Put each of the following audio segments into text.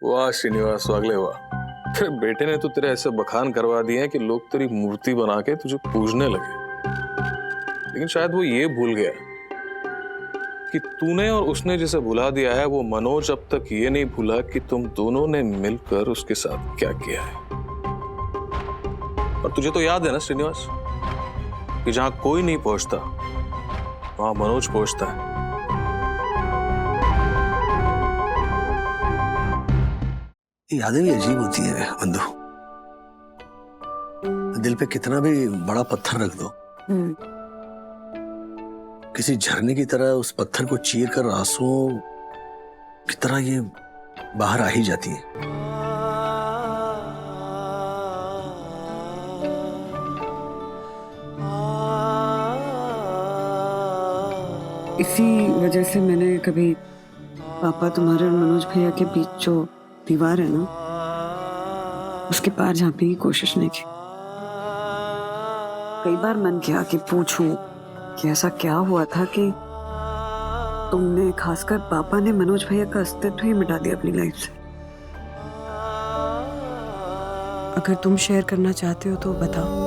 वाह श्रीनिवास, अगले वाह। तेरे बेटे ने तो तेरे ऐसे बखान करवा दिए हैं कि लोग तेरी मूर्ति बना के तुझे पूजने लगे। लेकिन शायद वो ये भूल गया कि तूने और उसने जिसे भुला दिया है, वो मनोज अब तक ये नहीं भूला कि तुम दोनों ने मिलकर उसके साथ क्या किया है। और तुझे तो याद है ना श्रीनिवास, कि जहां कोई नहीं पहुंचता वहां मनोज पहुंचता है। यादें भी अजीब होती हैं बंधु। दिल पे कितना भी बड़ा पत्थर रख दो, किसी झरने की तरह उस पत्थर को चीर कर आंसुओं की तरह ये बाहर आ ही जाती है। इसी वजह से मैंने कभी पापा तुम्हारे और मनोज भैया के बीच जो दीवार है ना, उसके पार झांकने की कोशिश नहीं की। कई बार मन किया कि पूछूं कि ऐसा क्या हुआ था कि तुमने, खासकर पापा ने, मनोज भैया का अस्तित्व ही मिटा दिया अपनी लाइफ से। अगर तुम शेयर करना चाहते हो तो बताओ।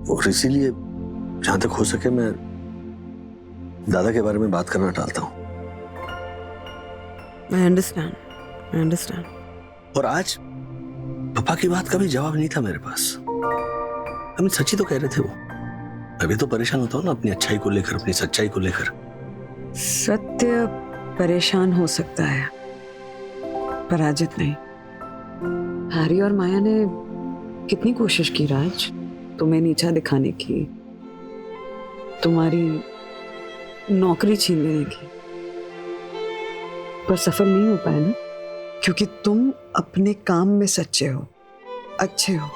और इसीलिए जहां तक हो सके मैं दादा के बारे में बात करना टालता हूं। I understand. और आज पापा की बात का भी जवाब नहीं था मेरे पास। हम सच्ची तो कह रहे थे वो। मैं भी तो परेशान होता हूं ना, अपनी अच्छाई को लेकर, अपनी सच्चाई को लेकर। सत्य परेशान हो सकता है, पराजित नहीं। हैरी और माया ने कितनी कोशिश की राज, तुम्हें नीचा दिखाने की, तुम्हारी नौकरी छीन लेने की, पर सफल नहीं हो पाए ना, क्योंकि तुम अपने काम में सच्चे हो, अच्छे हो।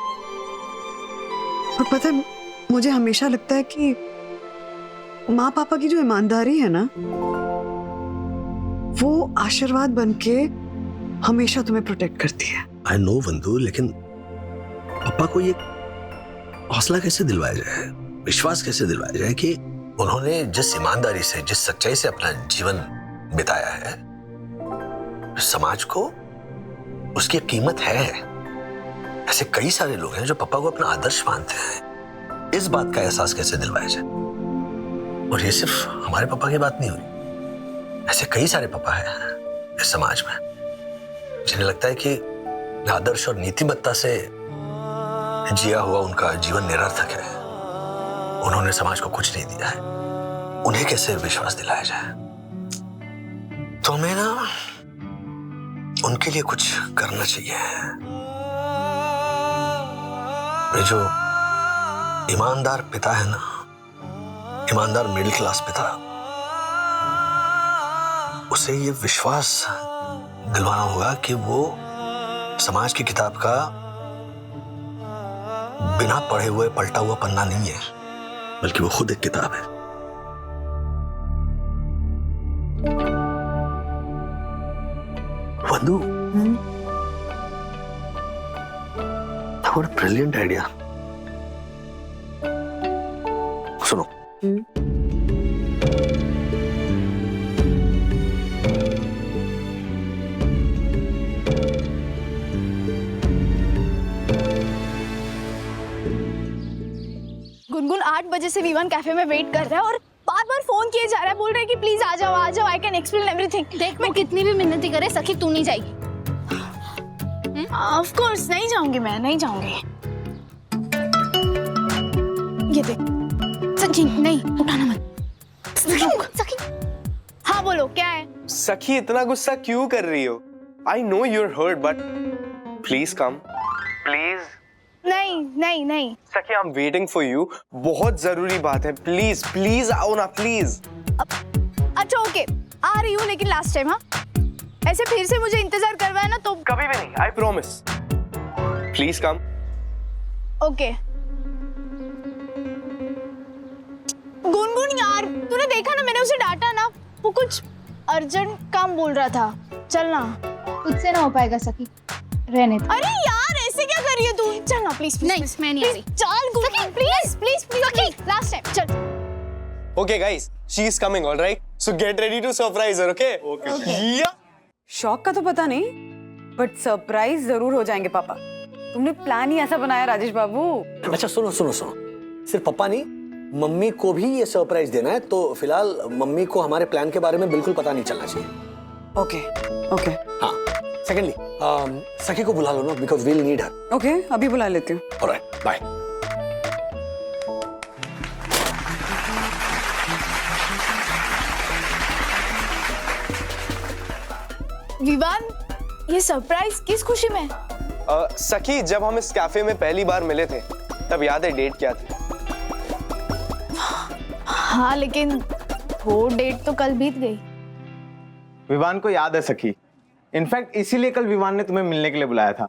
और पता है, मुझे हमेशा लगता है कि माँ पापा की जो ईमानदारी है ना, वो आशीर्वाद बनके हमेशा तुम्हें प्रोटेक्ट करती है। आई नो बंधु, लेकिन पापा को ये हौसला कैसे दिलवाया जाए, विश्वास कैसे दिलवाया जाए कि उन्होंने जिस ईमानदारी से, जिस सच्चाई से अपना जीवन बिताया है, समाज को उसकी कीमत है। ऐसे कई सारे लोग हैं जो पापा को अपना आदर्श मानते हैं। इस बात का एहसास कैसे दिलवाया जाए? और ये सिर्फ हमारे पापा की बात नहीं हुई, ऐसे कई सारे पापा हैं इस समाज में जिन्हें लगता है कि आदर्श और नीतिमत्ता से जिया हुआ उनका जीवन निरर्थक है, उन्होंने समाज को कुछ नहीं दिया है, उन्हें कैसे विश्वास दिलाया जाए। तो हमें ना उनके लिए कुछ करना चाहिए। ये जो ईमानदार पिता है ना, ईमानदार मिडिल क्लास पिता, उसे ये विश्वास दिलवाना होगा कि वो समाज की किताब का बिना पढ़े हुए पलटा हुआ पन्ना नहीं है, बल्कि वो खुद एक किताब है। वंदू, व्हाट अ ब्रिलियंट आइडिया। सुनो, गुनगुन 8 बजे से वीवन कैफे में वेट कर रहा है और बार बार फोन किए जा रहा है, बोल रहा है कि प्लीज आ जाओ, आई कैन एक्सप्लेन एवरीथिंग। देख, मैं कितनी भी मिन्नती करे सखी, तू नहीं जाएगी। ऑफ कोर्स नहीं जाऊंगी, मैं नहीं जाऊंगी। ये देख सखी नहीं, उठाना मत। सखी हाँ बोलो क्या है। सखी इतना गुस्सा क्यों कर रही हो? I know your hurt but please come please. नहीं नहीं नहीं सखी I am waiting for you, बहुत जरूरी बात है, प्लीज प्लीज आओ ना प्लीज। अच्छा ओके आ रही हूँ, लेकिन लास्ट टाइम। हाँ ऐसे फिर से मुझे इंतजार करवाया ना तो कभी भी नहीं, I promise. Please come. Okay. Gungun यार, तूने देखा ना, मैंने उसे डांटा ना, वो कुछ अर्जेंट काम बोल रहा था। चल ना। तुझसे ना हो पाएगा सखी, रहने दे। अरे यार ऐसे क्या कर रही है तू? चल ना प्लीज। नहीं, मैं नहीं आ रही। चल Gungun please please please, last time चल। Okay guys, she is coming, alright? So get ready to surprise her, okay? Okay. शौक का तो पता नहीं, बट सरप्राइज जरूर हो जाएंगे पापा। तुमने प्लान ही ऐसा बनाया राजेश बाबू। अच्छा सुनो सुनो सुनो, सिर्फ पापा नहीं, मम्मी को भी ये सरप्राइज देना है, तो फिलहाल मम्मी को हमारे प्लान के बारे में बिल्कुल पता नहीं चलना चाहिए। ओके ओके हाँ, सेकेंडली सखी को बुला लो ना, because we'll need her. Okay, अभी बुला लेती हूँ। Alright, bye. विवान, ये सरप्राइज किस खुशी में? सखी, जब हम इस कैफे में पहली बार मिले थे तब याद है डेट क्या थी? हाँ लेकिन वो डेट तो कल बीत गई। विवान को याद है सखी, इनफैक्ट इसीलिए कल विवान ने तुम्हें मिलने के लिए बुलाया था।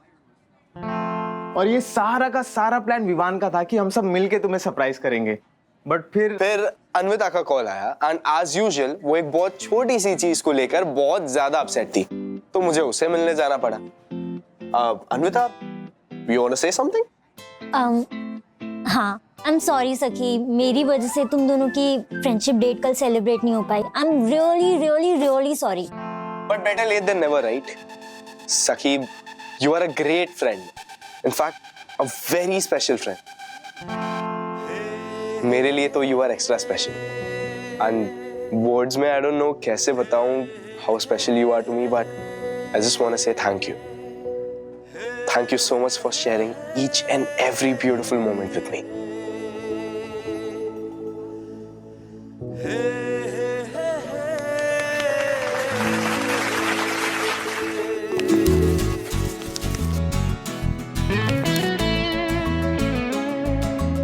और ये सारा का सारा प्लान विवान का था कि हम सब मिलके तुम्हें सरप्राइज करेंगे, बट फिर अन्विता का कॉल आया एंड एज यूजुअल वो एक बहुत छोटी सी चीज को लेकर बहुत ज्यादा अपसेट थी, तो मुझे उसे मिलने जाना पड़ा। Anvita, you want to say something? हाँ, आई एम सॉरी सखी, मेरी वजह से तुम दोनों की फ्रेंडशिप डेट कल सेलिब्रेट नहीं हो पाई। I am really really really sorry. But better late than never, right? Sakhi, you are a great friend, in fact a very special friend. मेरे लिए तो you are extra special, and words में I don't know कैसे बताऊं how special you are to me, but I just want to say thank you. Thank you so much for sharing each and every beautiful moment with me.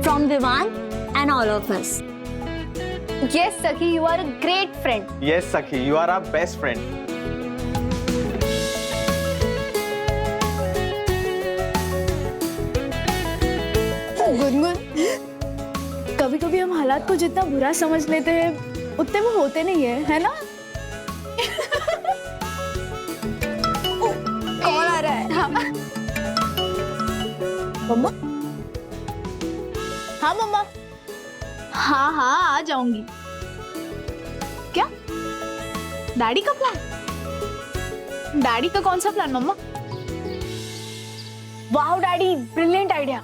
From Vivan and all of us. Yes, Sakhi, you are a great friend. yes सखी, you are our best friend. Gungun, कभी कभी हम हालात को जितना बुरा समझ लेते हैं उतने वो होते नहीं है ना? कॉल आ रहा है। हाँ मम्मा। हाँ मम्मा। हाँ हाँ आ जाऊंगी। क्या? डैडी का प्लान? डैडी का कौन सा प्लान मम्मा? वाह डैडी, ब्रिलियंट आइडिया।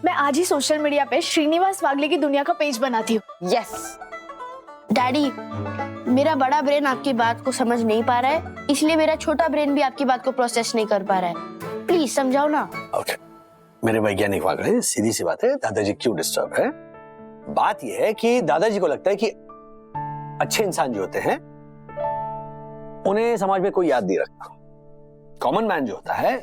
मैं आज ही सोशल मीडिया पे श्रीनिवास वागले की दुनिया का पेज बनाती हूँ। यस, डैडी, मेरा बड़ा ब्रेन आपकी बात को समझ नहीं पा रहा है, इसलिए मेरा छोटा ब्रेन भी आपकी बात को प्रोसेस नहीं कर पा रहा है। प्लीज समझाओ ना। ओके, मेरे वैज्ञानिक वाग रहे, सीधी सी बात है, दादाजी क्यों डिस्टर्ब है? बात यह है कि दादाजी को लगता है कि अच्छे इंसान जो होते हैं उन्हें समाज में कोई याद नहीं रखता। कॉमन मैन जो होता है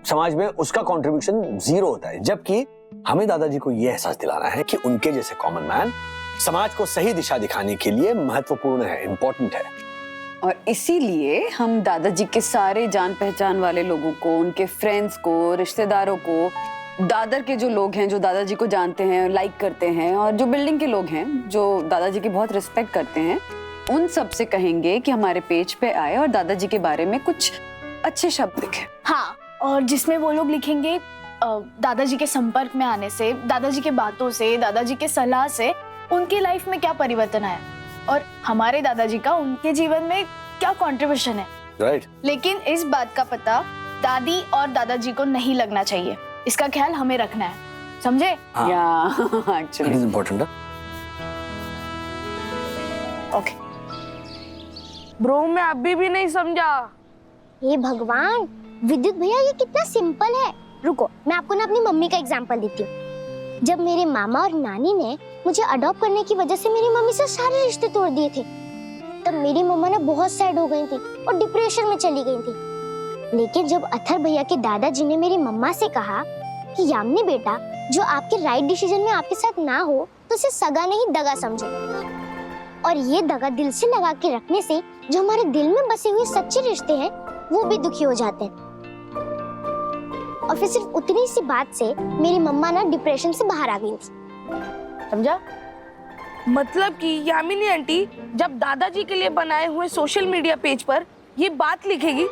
समाज में उसका कंट्रीब्यूशन 0 होता है, जबकि हमें दादाजी को यह एहसास दिलाना है कि उनके जैसे कॉमन मैन समाज को सही दिशा दिखाने के लिए महत्वपूर्ण है, इंपॉर्टेंट है। और इसीलिए हम दादाजी के सारे जान पहचान वाले लोगों को, उनके फ्रेंड्स को, रिश्तेदारों को, दादर के जो लोग हैं जो दादाजी को जानते हैं, लाइक करते हैं, और जो बिल्डिंग के लोग हैं जो दादाजी की बहुत रिस्पेक्ट करते हैं, उन सब से कहेंगे कि हमारे पेज पे आए और दादाजी के बारे में कुछ अच्छे शब्द लिखें। हाँ, और जिसमें वो लोग लिखेंगे दादाजी के संपर्क में आने से, दादाजी के बातों से, दादाजी के सलाह से उनकी लाइफ में क्या परिवर्तन आया और हमारे दादाजी का उनके जीवन में क्या कंट्रीब्यूशन है। राइट। लेकिन इस बात का पता दादी और दादाजी को नहीं लगना चाहिए, इसका ख्याल हमें रखना है, समझे? या एक्चुअली इंपॉर्टेंट है। ओके ब्रो, मैं अभी भी नहीं समझा। हे भगवान, विद्युत भैया ये कितना सिंपल है। रुको, मैं आपको ना अपनी मम्मी का एग्जांपल देती हूँ। जब मेरे मामा और नानी ने मुझे अडॉप्ट करने की वजह से मेरी मम्मी से सारे रिश्ते तोड़ दिए थे, तब मेरी मम्मा ना बहुत सैड हो गई थी और डिप्रेशन में चली गई थी। लेकिन जब अथर भैया के दादाजी ने मेरी मम्मा से कहा कि यामिनी बेटा, जो आपके राइट डिसीजन में आपके साथ ना हो तो उसे सगा नहीं दगा समझो, और ये दगा दिल से लगा के रखने से जो हमारे दिल में बसे हुए सच्चे रिश्ते हैं वो भी दुखी हो जाते हैं। और फिर सिर्फ उतनी सी बात से मेरी मम्मा ना डिप्रेशन से बाहर आ गई थी, समझा? मतलब कि यामिनी आंटी जब दादाजी के लिए बनाए हुए सोशल मीडिया पेज पर ये बात लिखेगी,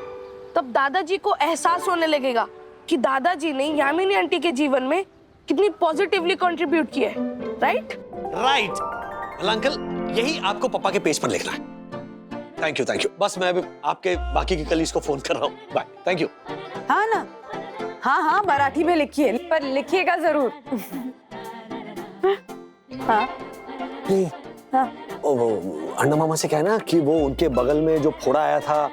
तब दादाजी को एहसास होने लगेगा कि दादाजी ने यामिनी आंटी के जीवन में कितनी पॉजिटिवली कंट्रीब्यूट किया है। राइट राइट अंकल, यही आपको पापा के पेज पर लिखना है। Thank you, thank you. बस मैं अभी आपके बाकी के कलीग्स को फोन कर रहा हूँ। Bye, thank you. हाँ ना, हाँ हाँ मराठी में लिखिए, पर लिखिएगा जरूर। हाँ हाँ। वो अन्ना मामा से कहना कि वो उनके बगल में जो फोड़ा आया था,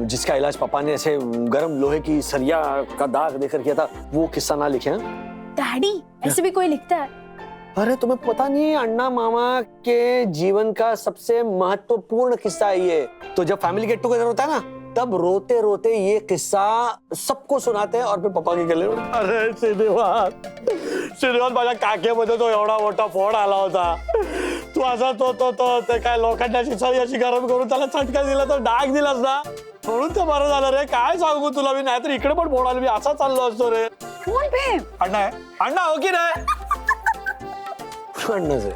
जिसका इलाज पापा ने ऐसे गर्म लोहे की सरिया का दाग देकर किया था, वो किस्सा ना लिखे। डैडी, ऐसे भी कोई लिखता है? अरे तुम्हें पता नहीं है, अन्ना मामा के जीवन का सबसे महत्वपूर्ण किस्सा है ये। तो जब फैमिली गेट टुगेदर होता है ना, तब रोते रोते ये किस्सा सबको सुनाते हैं और फिर पापा के गले में, अरे श्रीनिवास माझ्या काकेमध्ये तो एवढा मोठा फोड आला होता, तू असा तो ते काय लोखंडाची सळी अशी गरम करून त्याला चटका दिला तर डाग दिलास ना, म्हणून ते बरं झालं रे। काय सांगू तुला मी, नाहीतर इकडे पण फोड आला, मी असा चाललो असतो रे। फोन पे अण्णा है, अण्णा हो की रे? अण्णा से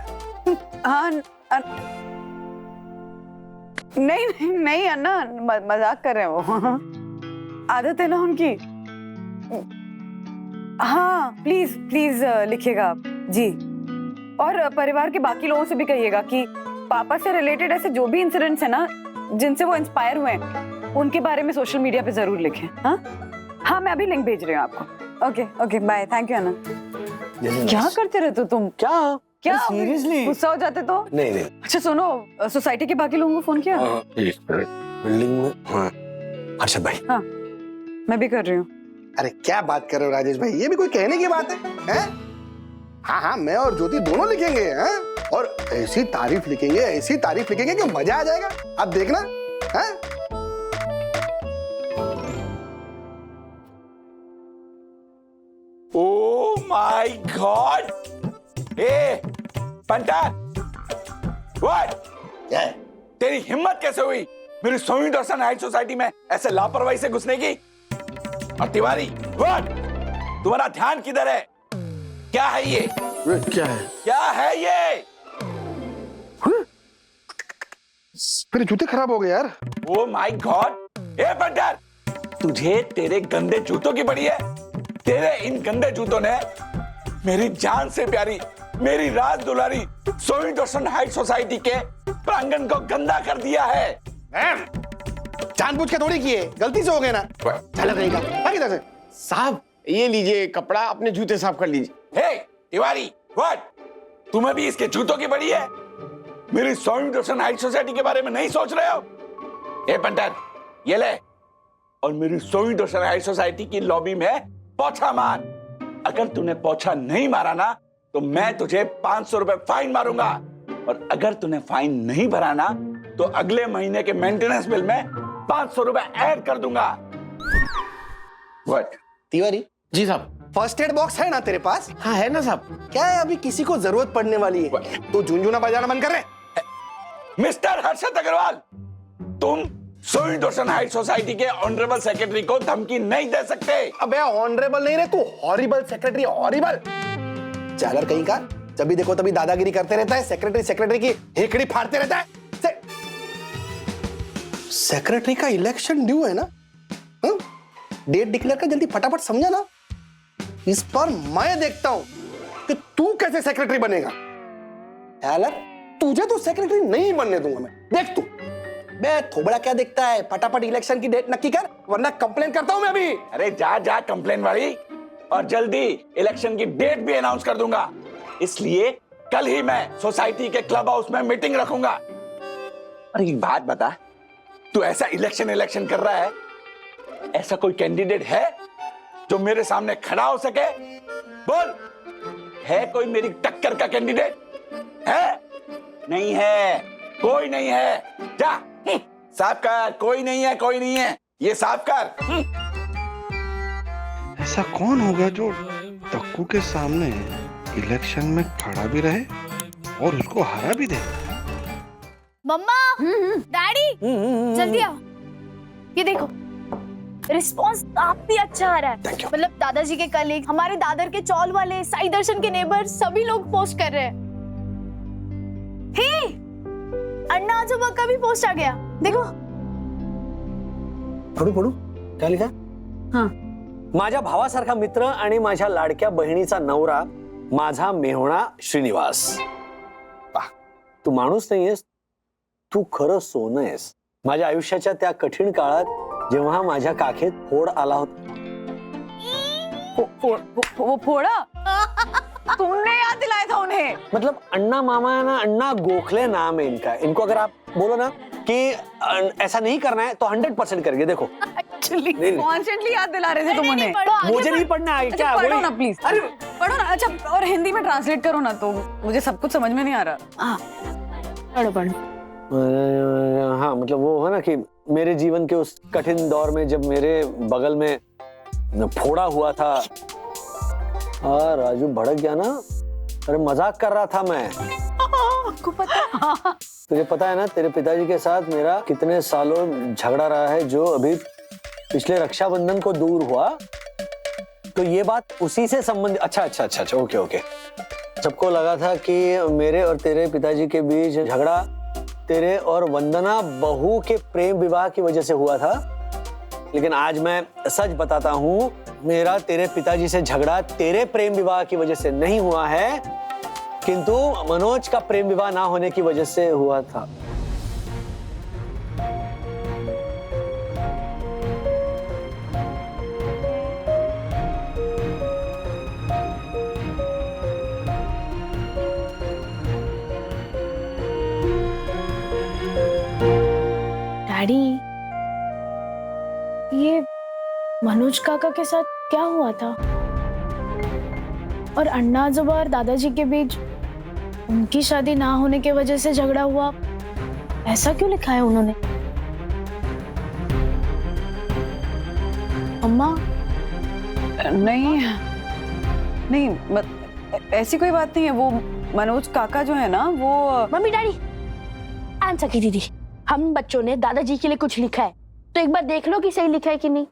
नहीं अन्ना, मजाक कर रहे हैं वो। आदत है ना उनकी। हाँ प्लीज प्लीज लिखिएगा आप जी, और परिवार के बाकी लोगों से भी कहिएगा कि पापा से रिलेटेड ऐसे जो भी इंसिडेंट्स है ना जिनसे वो इंस्पायर हुए हैं, उनके बारे में सोशल मीडिया पे जरूर लिखें। हाँ हाँ, मैं अभी लिंक भेज रही हूँ आपको। Okay okay, bye, thank you अन्ना। क्या करते रहते हो तुम? क्या सीरियसली गुस्सा हो जाते तो? नहीं। अच्छा सुनो, सोसाइटी के बाकी लोगों को फोन किया? बिल्डिंग में। हाँ हर्षद भाई। हाँ मैं भी कर रही हूँ। अरे क्या बात कर रहे हो राजेश भाई, ये भी कोई कहने की बात है? हाँ हाँ, मैं और ज्योति दोनों लिखेंगे हैं, और ऐसी तारीफ लिखेंगे कि मजा आ जाएगा। आप देखना। हैं? Oh my god! ए पंटा, व्हाट? तेरी हिम्मत कैसे हुई मेरी सोनी दर्शन हाइट सोसाइटी में ऐसे लापरवाही से घुसने की? और तिवारी, व्हाट? तुम्हारा ध्यान किधर है? क्या है ये? क्या है ये? मेरे जूते खराब हो गए यार। ओह माय गॉड! ए पंटर, तुझे तेरे गंदे जूतों की पड़ी है। तेरे इन गंदे जूतों ने मेरी जान से प्यारी, मेरी राज दुलारी सोनी दर्शन हाइट सोसाइटी के प्रांगण को गंदा कर दिया है। जानबूझ के थोड़ी किए, गलती से हो गए ना। चला रहेगा इधर से। साहब ये लीजिए कपड़ा, अपने जूते साफ कर लीजिए। हे तिवारी, व्हाट? तुम्हें भी इसके जूतों की पड़ी है? मेरी 100% हाई सोसाइटी के बारे में नहीं सोच रहे हो? ए पंटर, ये ले और मेरी 100% हाई सोसाइटी की लॉबी में पोछा मार। अगर तूने पोछा नहीं मारा ना तो मैं तुझे 500 रुपए फाइन मारूंगा, और अगर तूने फाइन नहीं भरा ना तो अगले महीने के मेंटेनेंस बिल में 500 रुपए ऐड कर दूंगा। व्हाट? तिवारी जी साहब। फर्स्ट एड बॉक्स है ना तेरे पास? हाँ है ना साहब। क्या है, अभी किसी को जरूरत पड़ने वाली है तो झुंझुना बजाना बंद कर रहे। मिस्टर हर्षद अग्रवाल, तुम 100% हाई सोसाइटी के ऑनरेबल सेक्रेटरी को धमकी नहीं दे सकते। अबे ऑनरेबल नहीं रे तू, हॉरिबल सेक्रेटरी, हॉरिबल चालर कहीं का। जब भी देखो तभी दादागिरी करते रहता है, सेक्रेटरी सेक्रेटरी की हेकड़ी फाड़ते रहता है। सेक्रेटरी का इलेक्शन ड्यू है ना, डेट डिक्लेयर कर जल्दी फटाफट, समझा ना। इस पर मैं देखता हूं कि तू कैसे सेक्रेटरी बनेगा। चालर तुझे तो सेक्रेटरी नहीं बनने दूंगा मैं, देख तू। बे थोबड़ा क्या देखता है, फटाफट इलेक्शन की डेट नक्की कर वरना कंप्लेन करता हूं मैं अभी। अरे जा जा कंप्लेन वाली, और जल्दी इलेक्शन की डेट भी अनाउंस कर दूंगा। इसलिए कल ही मैं सोसाइटी के क्लब हाउस में मीटिंग रखूंगा। और एक बात बता, तू ऐसा इलेक्शन कर रहा है, ऐसा कोई कैंडिडेट है जो मेरे सामने खड़ा हो सके? बोल, है कोई मेरी टक्कर का कैंडिडेट? है? नहीं है, कोई नहीं है। जा साफ कर, कोई नहीं है, कोई नहीं है, ये साफ कर। ऐसा कौन होगा जो तक्कू के सामने इलेक्शन में खड़ा भी रहे और उसको हरा भी दे? मम्मा, डैडी, जल्दी आओ। ये देखो, रिस्पॉन्स काफी अच्छा आ रहा है। मतलब दादाजी के कलीग, हमारे दादर के चौल वाले, साई दर्शन के नेबर, सभी लोग पोस्ट कर रहे हैं। हे, अन्ना आजोबा का भी पोस्ट आ गया, देखो। पढू काय लिखा? हाँ, माझ्या भावासारखा मित्र आणि माझ्या लाडक्या बहिणीचा नवरा माझा मेहुणा श्रीनिवास. तू माणूस नाहीयेस, तू खरं सोनं आहेस. माझ्या आयुष्याच्या त्या कठीण काळात जेव्हा माझ्या काखेत फोड आला होता. वो फोड़ा? तुमने याद दिलाया था उन्हें? मतलब अन्ना मामा है ना, अन्ना गोखले नाम है इनका. इनको अगर आप बोलो ना कि ऐसा नहीं करना है तो 100% करेंगे. देखो एक्चुअली कॉन्स्टेंटली याद दिला रहे थे तुम उन्हें. मुझे नहीं पढ़ना है. क्या पढ़ो ना प्लीज. अरे पढ़ो ना. अच्छा, और हिंदी में ट्रांसलेट करो ना, तो मुझे सब कुछ समझ में नहीं आ रहा. पढ़ो. हाँ, मतलब वो है ना कि मेरे जीवन के उस कठिन दौर में जब मेरे बगल में फोड़ा हुआ था. राजू भड़क गया ना. अरे मजाक कर रहा था मैं. आपको पता? तुझे पता है ना तेरे पिताजी के साथ मेरा कितने सालों झगड़ा रहा है, जो अभी पिछले रक्षाबंधन को दूर हुआ. तो ये बात उसी से संबंधित. अच्छा, ओके. सबको लगा था कि मेरे और तेरे पिताजी के बीच झगड़ा तेरे और वंदना बहू के प्रेम विवाह की वजह से हुआ था. लेकिन आज मैं सच बताता हूँ, मेरा तेरे पिताजी से झगड़ा तेरे प्रेम विवाह की वजह से नहीं हुआ है, किंतु मनोज का प्रेम विवाह ना होने की वजह से हुआ था. डैडी, ये मनोज काका के साथ क्या हुआ था? और अन्ना आजोबा और दादाजी के बीच उनकी शादी ना होने की वजह से झगड़ा हुआ, ऐसा क्यों लिखा है उन्होंने? अम्मा? नहीं, ऐसी कोई बात नहीं है. वो मनोज काका जो है ना, वो मम्मी डैडी, आंसर की दीदी, हम बच्चों ने दादाजी के लिए कुछ लिखा है, तो एक बार देख लो कि सही लिखा है कि नहीं.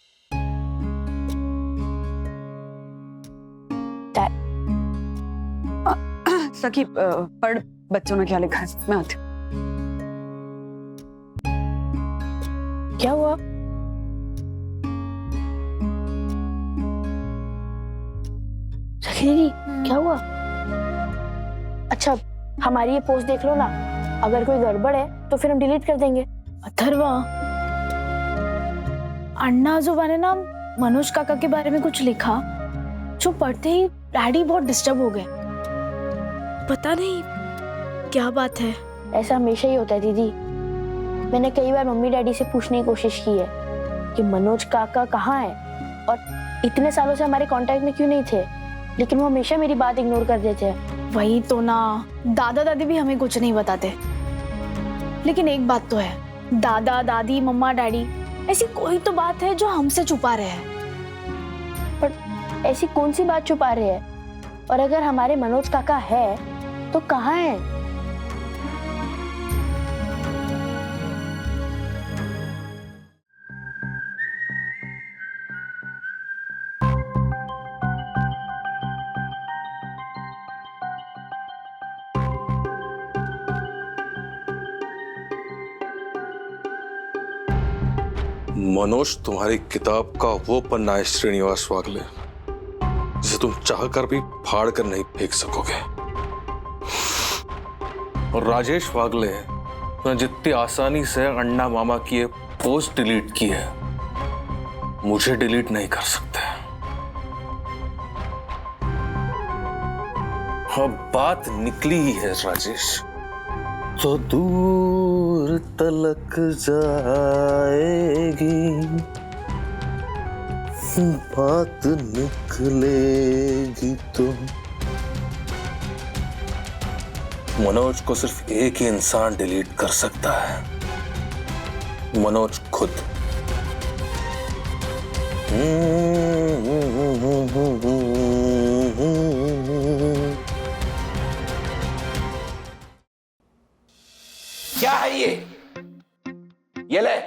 सखी पढ़ बच्चों ने क्या लिखा है. मैं आती हूँ. क्या हुआ? सखी दीदी, क्या हुआ? अच्छा, हमारी ये पोस्ट देख लो ना, अगर कोई गड़बड़ है तो फिर हम डिलीट कर देंगे. अथर्वा, अन्ना आजोबा ने ना मनोज काका के बारे में कुछ लिखा, जो पढ़ते ही डैडी बहुत डिस्टर्ब हो गए. पता नहीं क्या बात है. ऐसा हमेशा ही होता है दीदी। मैंने कई बार मम्मी डैडी से पूछने की कोशिश की है कि मनोज काका कहाँ है और इतने सालों से हमारे कांटेक्ट में क्यों नहीं थे, लेकिन वो हमेशा मेरी बात इग्नोर कर देते हैं। वही तो ना, दादा दादी भी हमें कुछ नहीं बताते। लेकिन एक बात तो है, दादा दादी मम्मा डैडी, ऐसी कोई तो बात है जो हमसे छुपा रहे हैं। पर ऐसी कौन सी बात छुपा रहे हैं? और अगर हमारे मनोज काका है तो कहाँ है? मनोज, तुम्हारी किताब का वो पन्ना है श्रीनिवास वागले जिसे तुम चाहकर भी फाड़ कर नहीं फेंक सकोगे। और राजेश वागले ने जितनी आसानी से अण्णा मामा की ये पोस्ट डिलीट की है, मुझे डिलीट नहीं कर सकते। अब बात निकली ही है राजेश, तो दूर तलक जाएगी, बात निकलेगी तो। मनोज को सिर्फ एक ही इंसान डिलीट कर सकता है, मनोज खुद। क्या है ये ले,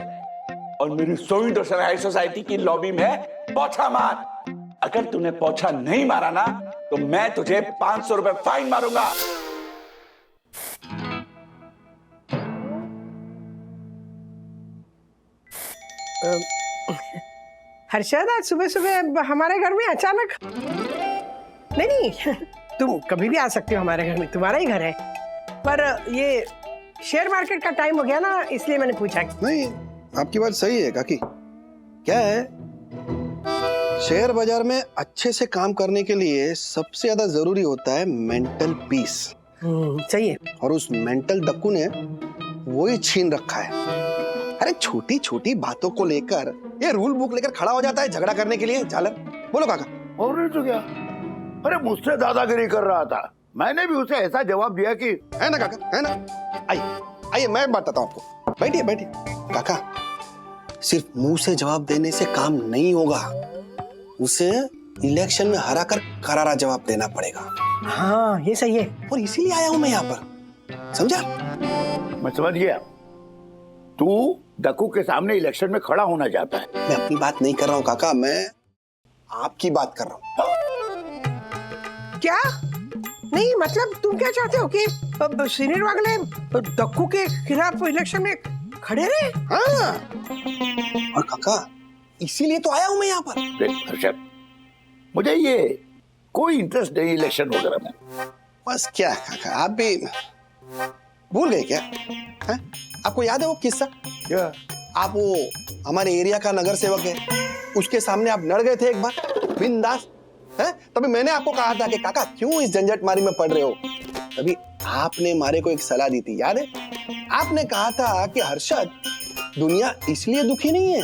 और मेरी सोई डोसन हाई सोसाइटी की लॉबी में पोछा मार। अगर तूने पोछा नहीं मारा ना तो मैं तुझे 500 रुपए फाइन मारूंगा। हर्षद, आज सुबह सुबह हमारे घर में अचानक? नहीं तुम कभी भी आ सकते हो हमारे घर में, तुम्हारा ही घर है। पर ये शेयर मार्केट का टाइम हो गया ना, इसलिए मैंने पूछा। नहीं, आपकी बात सही है काकी। क्या है, शेयर बाजार में अच्छे से काम करने के लिए सबसे ज्यादा जरूरी होता है मेंटल पीस। सही है। और उस मेंटल दक्कू ने वही छीन रखा है। अरे छोटी छोटी बातों को लेकर ये रूल बुक लेकर खड़ा हो जाता है झगड़ा करने के लिए। झालर, बोलो काका। और नहीं तो क्या, अरे मुझसे दादागिरी कर रहा था, मैंने भी उसे ऐसा जवाब दिया कि है ना काका, है ना। आइए मैं बताता हूँ आपको। बैठिए बैठिए काका, सिर्फ मुंह से जवाब देने से काम नहीं होगा, उसे इलेक्शन में हरा कर करारा जवाब देना पड़ेगा। हाँ ये सही है, और इसीलिए आया हूं मैं यहाँ पर, समझा? मैं समझ गया, तू दक्कू के सामने इलेक्शन में खड़ा होना चाहता है। मैं अपनी बात नहीं कर रहा हूँ काका, मैं आपकी बात कर रहा हूँ। क्या? नहीं मतलब तुम क्या चाहते हो कि सीनियर वागले दक्कू के खिलाफ इलेक्शन में खड़े रहे? हाँ। और काका इसीलिए तो आया हूं मैं यहाँ पर। देख हर्षद, मुझे ये कोई इंटरेस्ट नहीं इलेक्शन वगैरह में। बस क्या काका, आप भी भूल गए क्या? है? आपको याद है वो किस्सा? क्या? आप वो हमारे एरिया का नगर सेवक है, उसके सामने आप लड़ गए थे एक बार बिंदास, है? तभी मैंने आपको कहा था कि काका क्यों इस झंझट मारी में पड़ रहे हो। तभी आपने मारे को एक सलाह दी थी, याद है? आपने कहा था कि हर्षद, दुनिया इसलिए दुखी नहीं है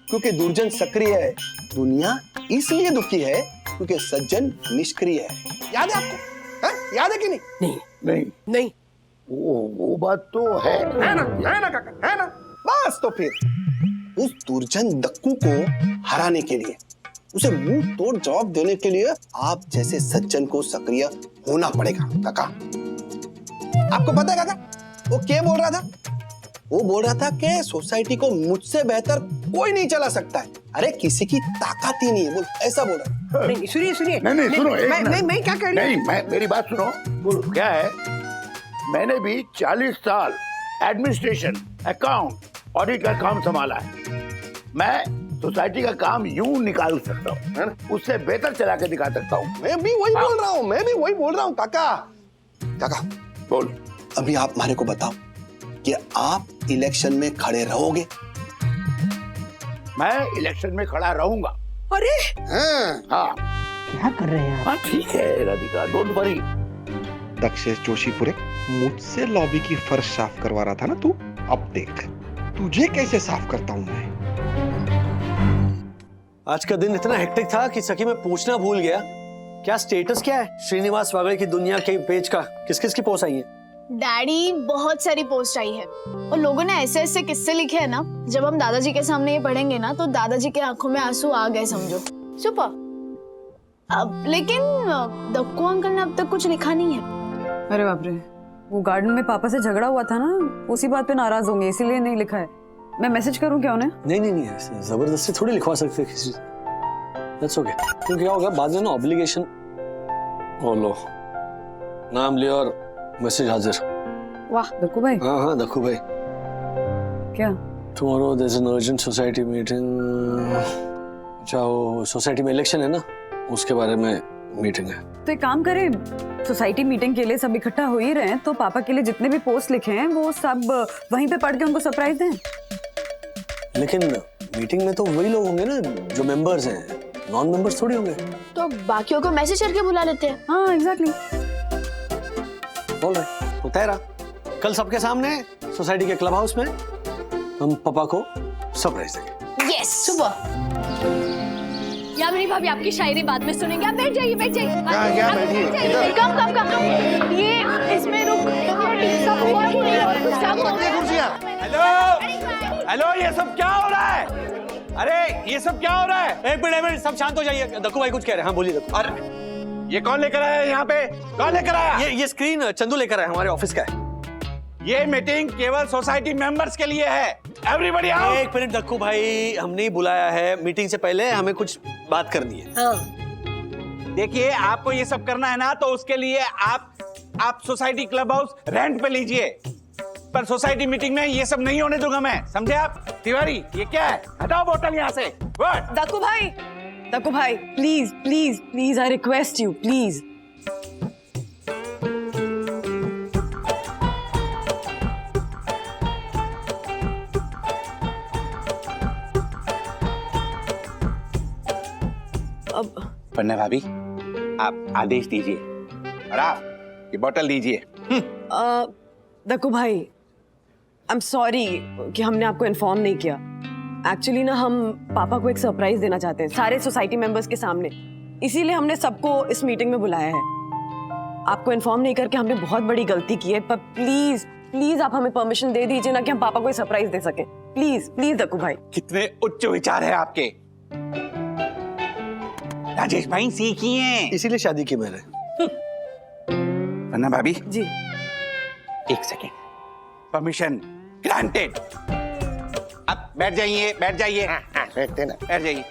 क्योंकि दुर्जन सक्रिय है, दुनिया इसलिए दुखी है क्योंकि सज्जन निष्क्रिय है। याद है आपको? है? याद है कि नहीं? नहीं नहीं नहीं, वो बात तो है ना काका, है ना? बस तो फिर उस दुर्जन दक्कू को हराने के लिए, उसे मुंह तोड़ जवाब देने के लिए आप जैसे सज्जन को सक्रिय होना पड़ेगा काका। आपको पता है काका वो क्या बोल रहा था? वो बोल रहा था कि सोसाइटी को मुझसे बेहतर कोई नहीं चला सकता है। अरे किसी की ताकत ही नहीं है, बोल ऐसा बोल रहा। नहीं सुनिए सुनिए, नहीं सुनो, मैं क्या कह रही हूँ? नहीं, मेरी बात सुनो। बोलो क्या है, मैंने भी 40 साल एडमिनिस्ट्रेशन, अकाउंट, ऑडिट का काम संभाला है। मैं सोसाइटी का काम यूं निकाल सकता हूँ, उससे बेहतर चला के दिखा सकता हूँ। मैं भी वही बोल रहा हूँ काका। बोल। अभी आप हमारे को बताओ कि आप इलेक्शन में खड़े रहोगे? मैं इलेक्शन में खड़ा रहूंगा। अरे हाँ क्या कर रहे हैं आप? हाँ ठीक है राधिका, डोंट वरी। दक्षेश जोशीपुरे मुझसे लॉबी की फर्श साफ करवा रहा था ना तू, अब देख तुझे कैसे साफ करता हूं मैं। आज का दिन इतना हेक्टिक था कि सखी मैं पूछना भूल गया, क्या स्टेटस क्या है श्रीनिवास वागड़े की दुनिया के पेज का? किस किस की पोस्ट आई है? डैडी बहुत सारी पोस्ट आई है और लोगों ने ऐसे ऐसे किस्से लिखे हैं ना, जब हम दादाजी के सामने ये पढ़ेंगे ना तो दादाजी के आंखों में आंसू आ गए समझो। सुपर। अब लेकिन दक्कू अंकल ने अब तक कुछ लिखा नहीं है। अरे बाप रे, वो गार्डन में पापा से झगड़ा हुआ था ना, उसी बात पे नाराज होंगे इसीलिए नहीं लिखा है। मैं मैसेज करूं क्या उन्हें? नहीं, जबरदस्ती थोड़ी लिखवा सकते किसी से। That's okay. क्योंकि क्या होगा बाद में ना ऑब्लिगेशन। ओ लो, नाम लिया और मैसेज हाजिर। वाह दक्कू भाई। हाँ दक्कू भाई। क्या? Tomorrow there is an urgent society meeting. अच्छा वो सोसाइटी में इलेक्शन है ना, उसके बारे में मीटिंग है। तो एक काम करें, सोसाइटी मीटिंग के लिए सब इकट्ठा हो ही रहे हैं तो पापा के लिए जितने भी पोस्ट लिखे हैं वो सब वहीं पे पढ़ के उनको सरप्राइज दें। लेकिन मीटिंग में तो वही लोग होंगे ना जो मेंबर्स हैं, नॉन मेंबर्स थोड़ी होंगे। तो बाकियों को मैसेज करके बुला लेते हैं। हाँ एग्जैक्टली। बोल रहे होता है रहा। कल सबके सामने सोसाइटी के क्लब हाउस में हम पापा को सरप्राइज देंगे। यस सुबह। या मेरी भाभी आपकी शायरी बाद में सुनेंगे। आप बैठ जाइए बैठ जाइए। क्या बैठिए? कम ये इसमें रुक। हेलो ये सब क्या हो रहा है? अरे ये सब क्या हो रहा है? एक मिनट सब शांत हो जाइए। दक्कू भाई कुछ कह रहे हैं। हाँ बोलिए दक्कू। अरे ये कौन लेकर आया है यहाँ पे? कौन लेकर आया? ये स्क्रीन चंदू लेकर आया, हमारे ऑफिस का है। ये मीटिंग केवल सोसाइटी मेंबर्स के लिए है। एवरीबॉडी आओ। एक मिनट दक्कू भाई, हमने बुलाया है मीटिंग से पहले, हमें कुछ बात करनी है। देखिए आपको ये सब करना है ना तो उसके लिए आप सोसाइटी क्लब हाउस रेंट पे लीजिए, पर सोसाइटी मीटिंग में ये सब नहीं होने दूंगा मैं, समझे आप? तिवारी ये क्या है? हटाओ बोतल यहाँ से। दक्कू भाई please please please I request you please. अब पन्ना भाभी आप आदेश दीजिए और आप ये बोतल दीजिए। दक्कू भाई आई एम सॉरी कि हमने आपको इन्फॉर्म नहीं किया। एक्चुअली ना हम पापा को एक सरप्राइज देना चाहते हैं सारे सोसाइटी मेंबर्स के सामने, इसीलिए हमने सबको इस मीटिंग में बुलाया है। आपको इन्फॉर्म नहीं करके हमने बहुत बड़ी गलती की है, पर प्लीज प्लीज आप हमें परमिशन दे दीजिए ना कि हम पापा को सरप्राइज दे सके। प्लीज प्लीज दक्कू भाई। कितने उच्च विचार है आपके राजेश भाई, सीखिए। इसीलिए शादी की मैंने। पन्ना भाभी जी एक सेकेंड, परमिशन ग्रांटेड। अब बैठ जाइए बैठ जाइए। बैठते ना। बैठ जाइए।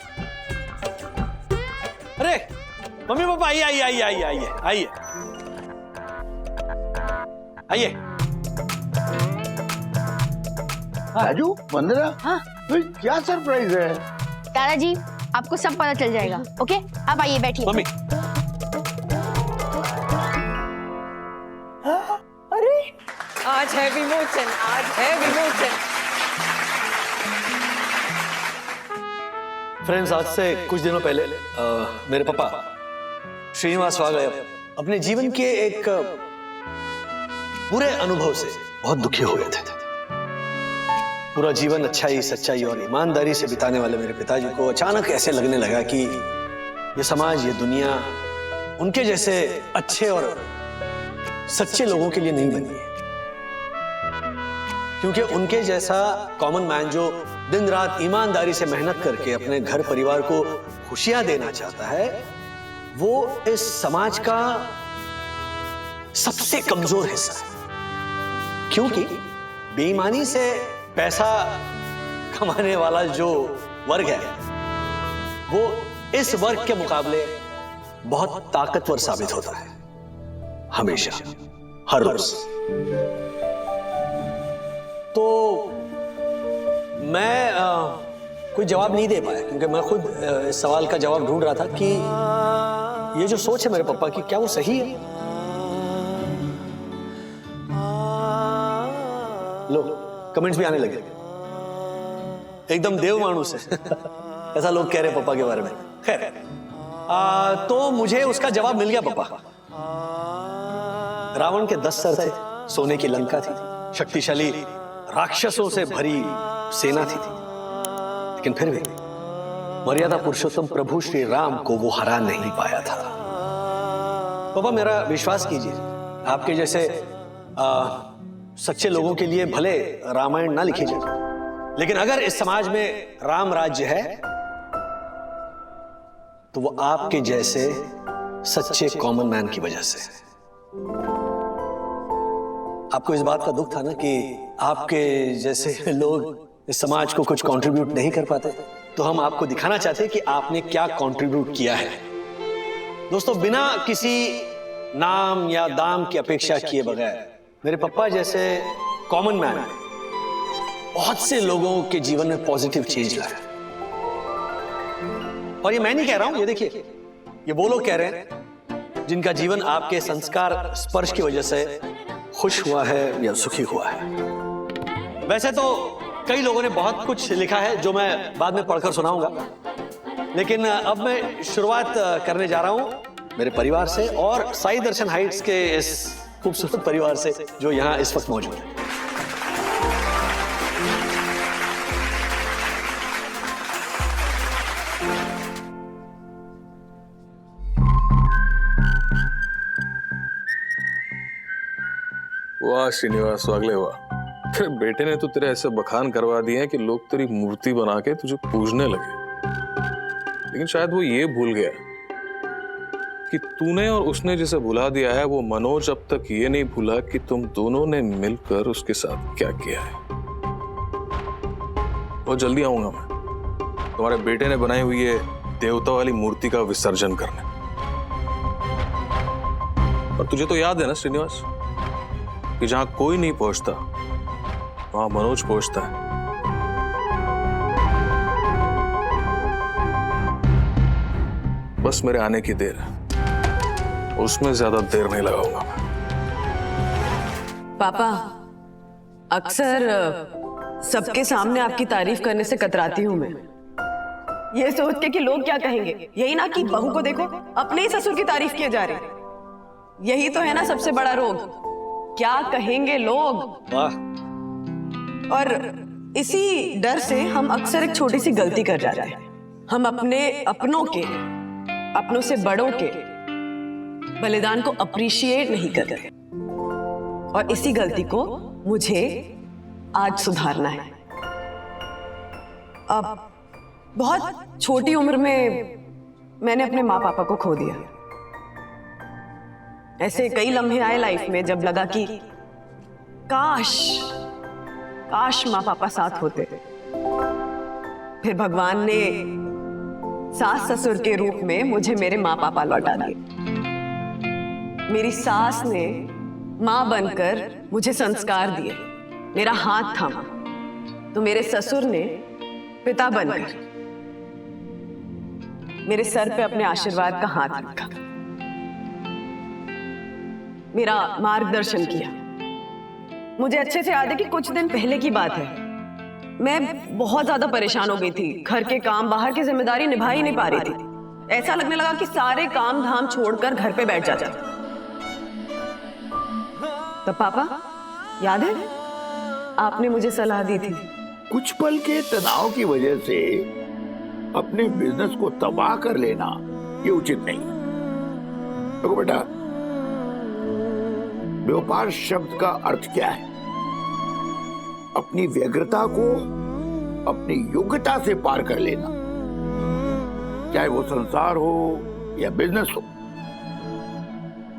अरे मम्मी पापा आइए आइए आइए आइए आइए आइए आइए। राजू वंदना, हाँ क्या सरप्राइज है? दादाजी आपको सब पता चल जाएगा। ओके आप आइए बैठिए। मम्मी अरे आज है विमोचन, आज है विमोचन। फ्रेंड्स, आज से कुछ दिनों पहले मेरे पापा श्रीनिवास वागड़े अपने जीवन के एक बुरे अनुभव से बहुत दुखी हो गए थे। पूरा जीवन अच्छाई सच्चाई और ईमानदारी से बिताने वाले मेरे पिताजी को अचानक ऐसे लगने लगा कि ये समाज, ये दुनिया उनके जैसे अच्छे और सच्चे लोगों के लिए नहीं बनी है। क्योंकि उनके जैसा कॉमन मैन जो दिन रात ईमानदारी से मेहनत करके अपने घर परिवार को खुशियां देना चाहता है, वो इस समाज का सबसे कमजोर हिस्सा है। क्योंकि बेईमानी से पैसा कमाने वाला जो वर्ग है, वो इस वर्ग के मुकाबले बहुत ताकतवर साबित होता है, हमेशा, हर रोज। तो मैं कोई जवाब नहीं दे पाया, क्योंकि मैं खुद इस सवाल का जवाब ढूंढ रहा था कि ये जो सोच है मेरे पापा की, क्या वो सही है? लो कमेंट्स भी आने लगे, एकदम देव मानुस है ऐसा लोग कह रहे पापा के बारे में। खैर, तो मुझे उसका जवाब मिल गया। पापा, रावण के 10 सर थे, सोने की लंका थी, शक्तिशाली राक्षसों से भरी सेना थी। लेकिन फिर भी मर्यादा पुरुषोत्तम प्रभु श्री राम को वो हरा नहीं पाया था। पापा मेरा विश्वास कीजिए, आपके जैसे सच्चे लोगों के लिए भले रामायण ना लिखी जाए, लेकिन अगर इस समाज में राम राज्य है तो वो आपके जैसे सच्चे कॉमन मैन की वजह से। आपको इस बात का दुख था ना कि आपके जैसे लोग इस समाज को कुछ कंट्रीब्यूट नहीं कर पाते, तो हम आपको दिखाना चाहते हैं कि आपने क्या कंट्रीब्यूट किया है। दोस्तों, बिना किसी नाम या दाम की अपेक्षा किए बगैर मेरे पापा जैसे कॉमन मैन बहुत से लोगों के जीवन में पॉजिटिव चेंज लाया। और ये मैं नहीं कह रहा हूं, ये देखिए, ये वो लोग कह रहे हैं जिनका जीवन आपके संस्कार स्पर्श की वजह से खुश हुआ है या सुखी हुआ है। वैसे तो कई लोगों ने बहुत कुछ लिखा है जो मैं बाद में पढ़कर सुनाऊंगा, लेकिन अब मैं शुरुआत करने जा रहा हूं मेरे परिवार से और साई दर्शन हाइट्स के इस खूबसूरत परिवार से जो यहां इस वक्त मौजूद है। वाह श्रीनिवास, वागले वाह, तेरे बेटे ने तो तेरे ऐसे बखान करवा दिए हैं कि लोग तेरी मूर्ति बना के तुझे पूजने लगे। लेकिन शायद वो ये भूल गया कि तूने और उसने जिसे भुला दिया है, वो मनोज अब तक ये नहीं भूला कि तुम दोनों ने मिलकर उसके साथ क्या किया है। बहुत जल्दी आऊंगा मैं तुम्हारे बेटे ने बनाई हुई ये देवता वाली मूर्ति का विसर्जन करने। और तुझे तो याद है ना श्रीनिवास कि जहां कोई नहीं पहुंचता वहां मनोज पहुंचता है। बस मेरे आने की देर है, उसमें ज्यादा देर नहीं लगाऊंगा मैं। पापा, अक्सर सबके सामने आपकी तारीफ करने से कतराती हूँ मैं, ये सोच के कि लोग क्या कहेंगे। यही ना कि बहू को देखो, अपने ही ससुर की तारीफ किए जा रहे। यही तो है ना सबसे बड़ा रोग, क्या कहेंगे लोग। वाह। और इसी डर से हम अक्सर एक छोटी सी गलती कर जाते हैं। हम अपने अपनों से बड़ों के बलिदान को अप्रिशिएट नहीं करते, और इसी गलती को मुझे आज सुधारना है। अब बहुत छोटी उम्र में मैंने अपने माँ पापा को खो दिया। ऐसे कई लम्हे आए लाइफ में जब लगा कि काश माँ पापा साथ होते। फिर भगवान ने सास ससुर के रूप में मुझे मेरे माँ पापा लौटा दिए। मेरी सास ने माँ बनकर मुझे संस्कार दिए, मेरा हाथ थामा, तो मेरे ससुर ने पिता बनकर मेरे सर पे अपने आशीर्वाद का हाथ रखा, मेरा मार्गदर्शन किया। मुझे अच्छे से याद है कि कुछ दिन पहले की बात है, मैं बहुत ज्यादा परेशान हो गई थी। घर के काम, बाहर की जिम्मेदारी निभा ही नहीं पा रही थी। ऐसा लगने लगा कि सारे काम धाम छोड़कर घर पे बैठ जाता। तब पापा, याद है आपने मुझे सलाह दी थी, कुछ पल के तनाव की वजह से अपने बिजनेस को तबाह कर लेना ये उचित नहीं। देखो बेटा, व्यापार शब्द का अर्थ क्या है? अपनी व्यग्रता को अपनी योग्यता से पार कर लेना, चाहे वो संसार हो या बिजनेस हो।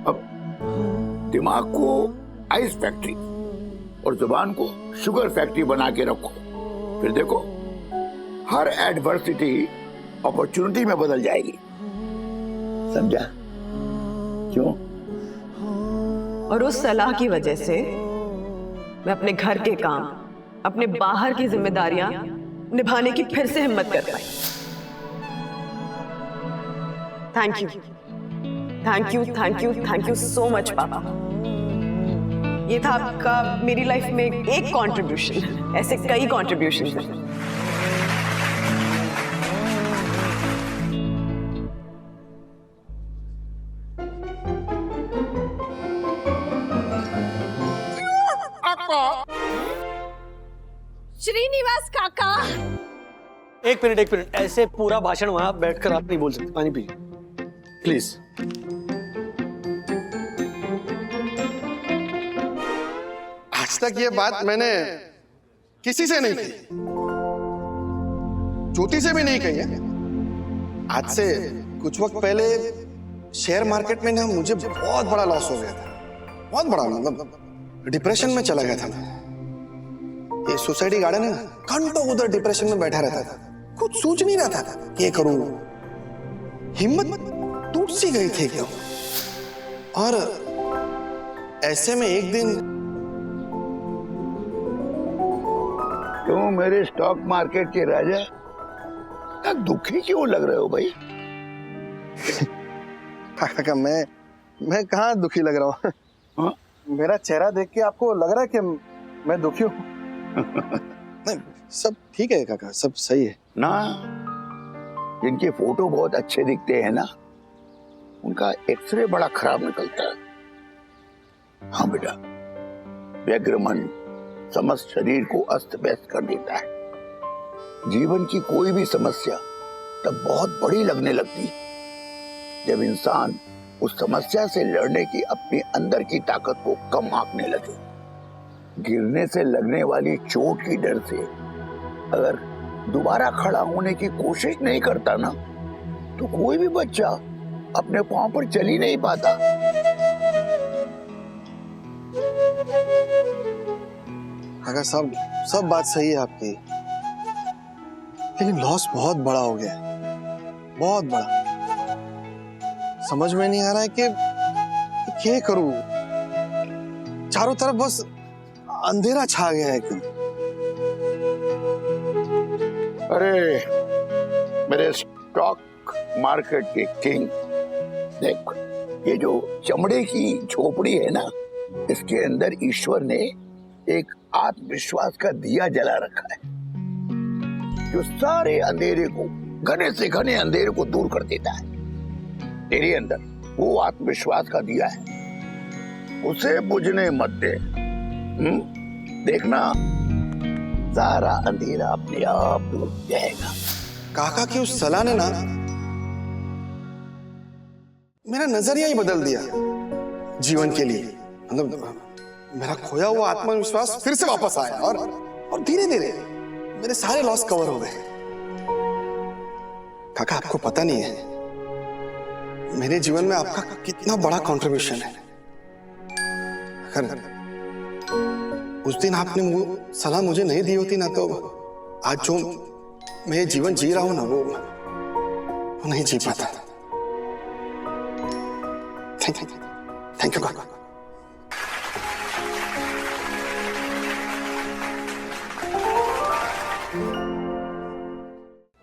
अब दिमाग को आइस फैक्ट्री और जुबान को शुगर फैक्ट्री बना के रखो, फिर देखो हर एडवर्सिटी अपॉर्चुनिटी में बदल जाएगी। समझा? क्यों? और उस सलाह की वजह से मैं अपने घर के काम, अपने बाहर की जिम्मेदारियां निभाने की फिर से हिम्मत कर पाई। Thank you, thank you, thank you, thank you so much पापा। ये था आपका मेरी लाइफ में एक कंट्रीब्यूशन, ऐसे कई कंट्रीब्यूशन हैं। बस काका। एक मिनट, ऐसे पूरा भाषण वहां बैठकर आप नहीं बोल सकते। पानी पी प्लीज। आज तक ये बात मैंने किसी से नहीं कही, ज्योति से भी नहीं कही है। आज से कुछ वक्त पहले शेयर मार्केट में ना मुझे बहुत बड़ा लॉस हो गया था, बहुत बड़ा, मतलब डिप्रेशन में चला गया था मैं। ये सोसाइटी गार्डन है ना, घंटों उधर डिप्रेशन में बैठा रहता था, कुछ सोच नहीं रहा था कि ये करूं। हिम्मत टूट सी गई थी एकदम। और ऐसे में एक दिन तुम मेरे स्टॉक मार्केट के राजा दुखी क्यों लग रहे हो भाई? काका मैं कहाँ दुखी लग रहा हूँ? मेरा चेहरा देख के आपको लग रहा है कि मैं दुखी हूँ? नहीं, सब ठीक है काका, सब सही है ना। जिनके फोटो बहुत अच्छे दिखते हैं ना, उनका एक्सरे बड़ा खराब निकलता है। हाँ बेटा, व्यग्र मन समस्त शरीर को अस्त व्यस्त कर देता है। जीवन की कोई भी समस्या तब बहुत बड़ी लगने लगती है जब इंसान उस समस्या से लड़ने की अपने अंदर की ताकत को कम आंकने लगे। गिरने से लगने वाली चोट की डर से अगर दोबारा खड़ा होने की कोशिश नहीं करता ना, तो कोई भी बच्चा अपने पांव पर चल ही नहीं पाता। काका सब बात सही है आपकी, लेकिन लॉस बहुत बड़ा हो गया है, बहुत बड़ा। समझ में नहीं आ रहा है कि क्या करूं। चारों तरफ बस अंधेरा छा गया है एकदम। अरे मेरे स्टॉक मार्केट के किंग, देख ये जो चमड़े की झोपड़ी है ना, इसके अंदर ईश्वर ने एक आत्मविश्वास का दिया जला रखा है जो सारे अंधेरे को, घने से घने अंधेरे को दूर कर देता है। तेरे अंदर वो आत्मविश्वास का दिया है, उसे बुझने मत दे। देखना सारा अंधेरा अपने आप दूर हो जाएगा। काका की उस सलाह ने ना मेरा नजरिया ही बदल दिया जीवन के लिए। मतलब मेरा खोया हुआ आत्मविश्वास फिर से वापस आया और धीरे धीरे मेरे सारे लॉस कवर हो गए। काका आपको पता नहीं है मेरे जीवन में आपका कितना बड़ा कंट्रीब्यूशन है। अगर उस दिन आपने वो सलाह मुझे नहीं दी होती ना, तो आज जो मैं जीवन जी रहा हूं ना, वो नहीं जी पाता। थैंक यू काका।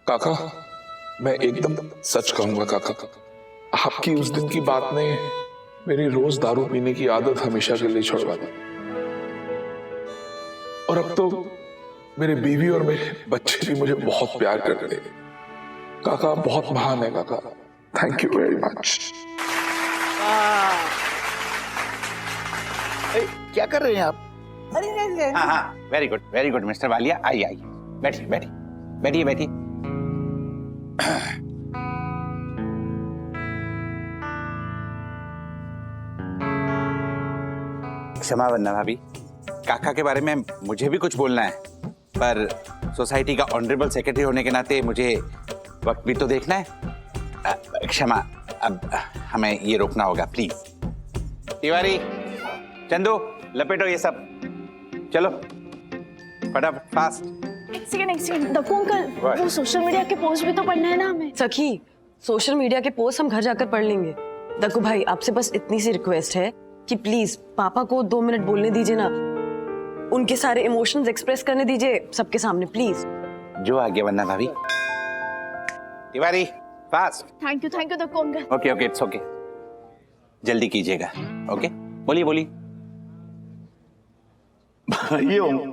काका, मैं एकदम सच कहूंगा काका, आपकी उस दिन की बात ने मेरी रोज दारू पीने की आदत हमेशा के लिए छुड़वा दी। और अब तो मेरे बीवी और मेरे बच्चे भी मुझे बहुत प्यार करते हैं। काका बहुत महान है काका, थैंक यू वेरी मच। क्या कर रहे हैं आप? अरे हाँ, वेरी गुड मिस्टर वालिया, आइए बैठिए। क्षमा वंदना भाभी, काका के बारे में मुझे भी कुछ बोलना है, पर सोसाइटी का ऑनरेबल सेक्रेटरी होने के नाते मुझे वक्त भी तो देखना है। क्षमा, अब हमें ये रोकना होगा प्लीज। तिवारी, चंदू, लपेटो ये सब, चलो फटाफट फास्ट। एक सेकंड दक्कू अंकल, वो सोशल मीडिया के पोस्ट भी तो पढ़ना है ना हमें। सखी, सोशल मीडिया के पोस्ट हम घर जाकर पढ़ लेंगे। दक्कू भाई, आपसे बस इतनी सी रिक्वेस्ट है कि प्लीज पापा को 2 मिनट बोलने दीजिए ना, उनके सारे इमोशंस एक्सप्रेस करने दीजिए सबके सामने प्लीज। जो आगे वंदना भाभी। Tiwari, fast. Thank you Dakku uncle. Okay it's okay, जल्दी कीजिएगा। ओके, बोलिए। भाइयों,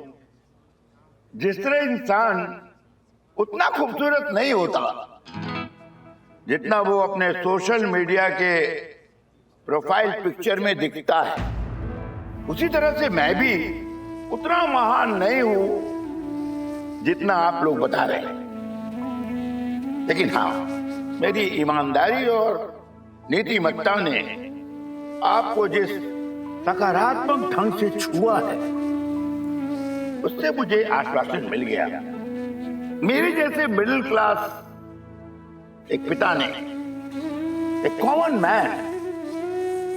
जिस तरह इंसान उतना खूबसूरत नहीं होता जितना वो अपने सोशल मीडिया के प्रोफाइल पिक्चर में दिखता है, उसी तरह से मैं भी उतना महान नहीं हूं जितना आप लोग बता रहे हैं। लेकिन हाँ, मेरी ईमानदारी और नीतिमत्ता ने आपको जिस सकारात्मक ढंग से छुआ है, उससे मुझे आश्वासन मिल गया। मेरे जैसे मिडिल क्लास एक पिता ने, एक कॉमन मैन,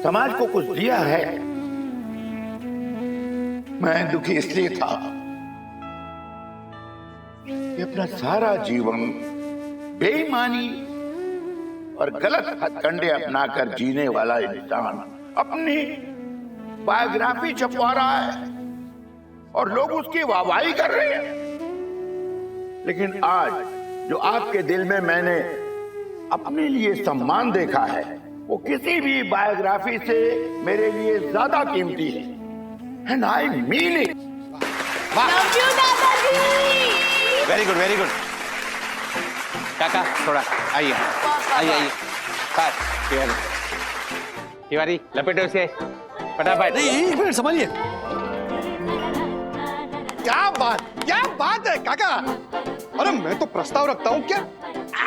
समाज को कुछ दिया है। मैं दुखी इसलिए था कि अपना सारा जीवन बेईमानी और गलत हथकंडे अपनाकर जीने वाला इंसान अपनी बायोग्राफी छपवा रहा है और लोग उसकी वाहवाही कर रहे हैं। लेकिन आज जो आपके दिल में मैंने अपने लिए सम्मान देखा है, वो किसी भी बायोग्राफी से मेरे लिए ज्यादा कीमती है। And I mean it. Very good, very good. काका थोड़ा आइए आइए आइए। तिवारी, तिवारी लपेटो उसे फटाफट। नहीं, एक मिनट संभालिए। क्या बात है काका। अरे मैं तो प्रस्ताव रखता हूँ, क्या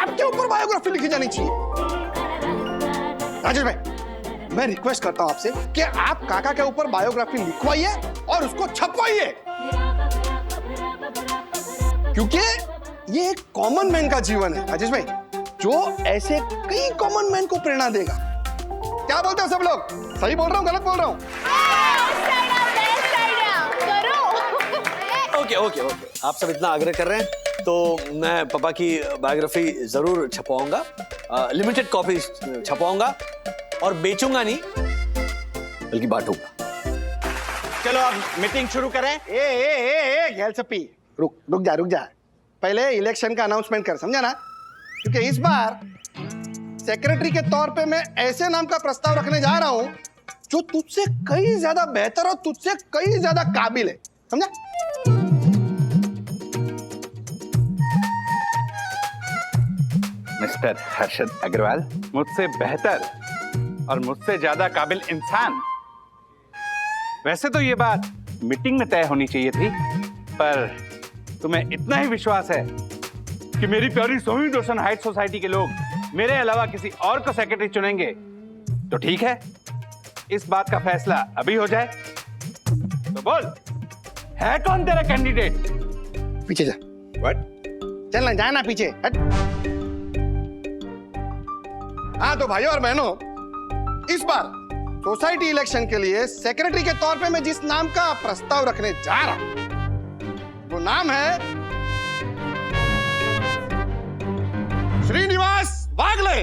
आपके ऊपर बायोग्राफी लिखी जानी चाहिए। राजेश भाई, मैं रिक्वेस्ट करता हूँ आपसे कि आप काका के ऊपर बायोग्राफी लिखवाइए और उसको छपवाइए, क्योंकि ये एक कॉमन मैन का जीवन है राजेश भाई, जो ऐसे कई कॉमन मैन को प्रेरणा देगा। क्या बोलते हो सब लोग? सही बोल रहा हूँ, गलत बोल रहा हूँ? ओके ओके ओके, आप सब इतना आग्रह कर रहे हैं तो मैं पापा की बायोग्राफी जरूर छपवाऊंगा। लिमिटेड कॉपी छपवाऊंगा और बेचूंगा नहीं, बल्कि बांटूंगा। चलो अब मीटिंग शुरू करें। गेलसपी, रुक जा। पहले इलेक्शन का अनाउंसमेंट कर, समझा ना? क्योंकि इस बार सेक्रेटरी के तौर पे मैं ऐसे नाम का प्रस्ताव रखने जा रहा हूं जो तुझसे कई ज्यादा बेहतर और तुझसे कई ज्यादा काबिल है, समझा? मिस्टर हर्षद अग्रवाल, मुझसे बेहतर और मुझसे ज्यादा काबिल इंसान। वैसे तो ये बात मीटिंग में तय होनी चाहिए थी, पर तुम्हें इतना ही विश्वास है कि मेरी प्यारी सोनी डोसन हाइट सोसाइटी के लोग मेरे अलावा किसी और को सेक्रेटरी चुनेंगे तो ठीक है, इस बात का फैसला अभी हो जाए। तो बोल, है कौन तेरा कैंडिडेट? पीछे जा। व्हाट? चलना, जाना पीछे, हट। हाँ तो भाइयों और बहनों, इस बार सोसाइटी इलेक्शन के लिए सेक्रेटरी के तौर पे मैं जिस नाम का प्रस्ताव रखने जा रहा हूं, वो नाम है श्रीनिवास वागले।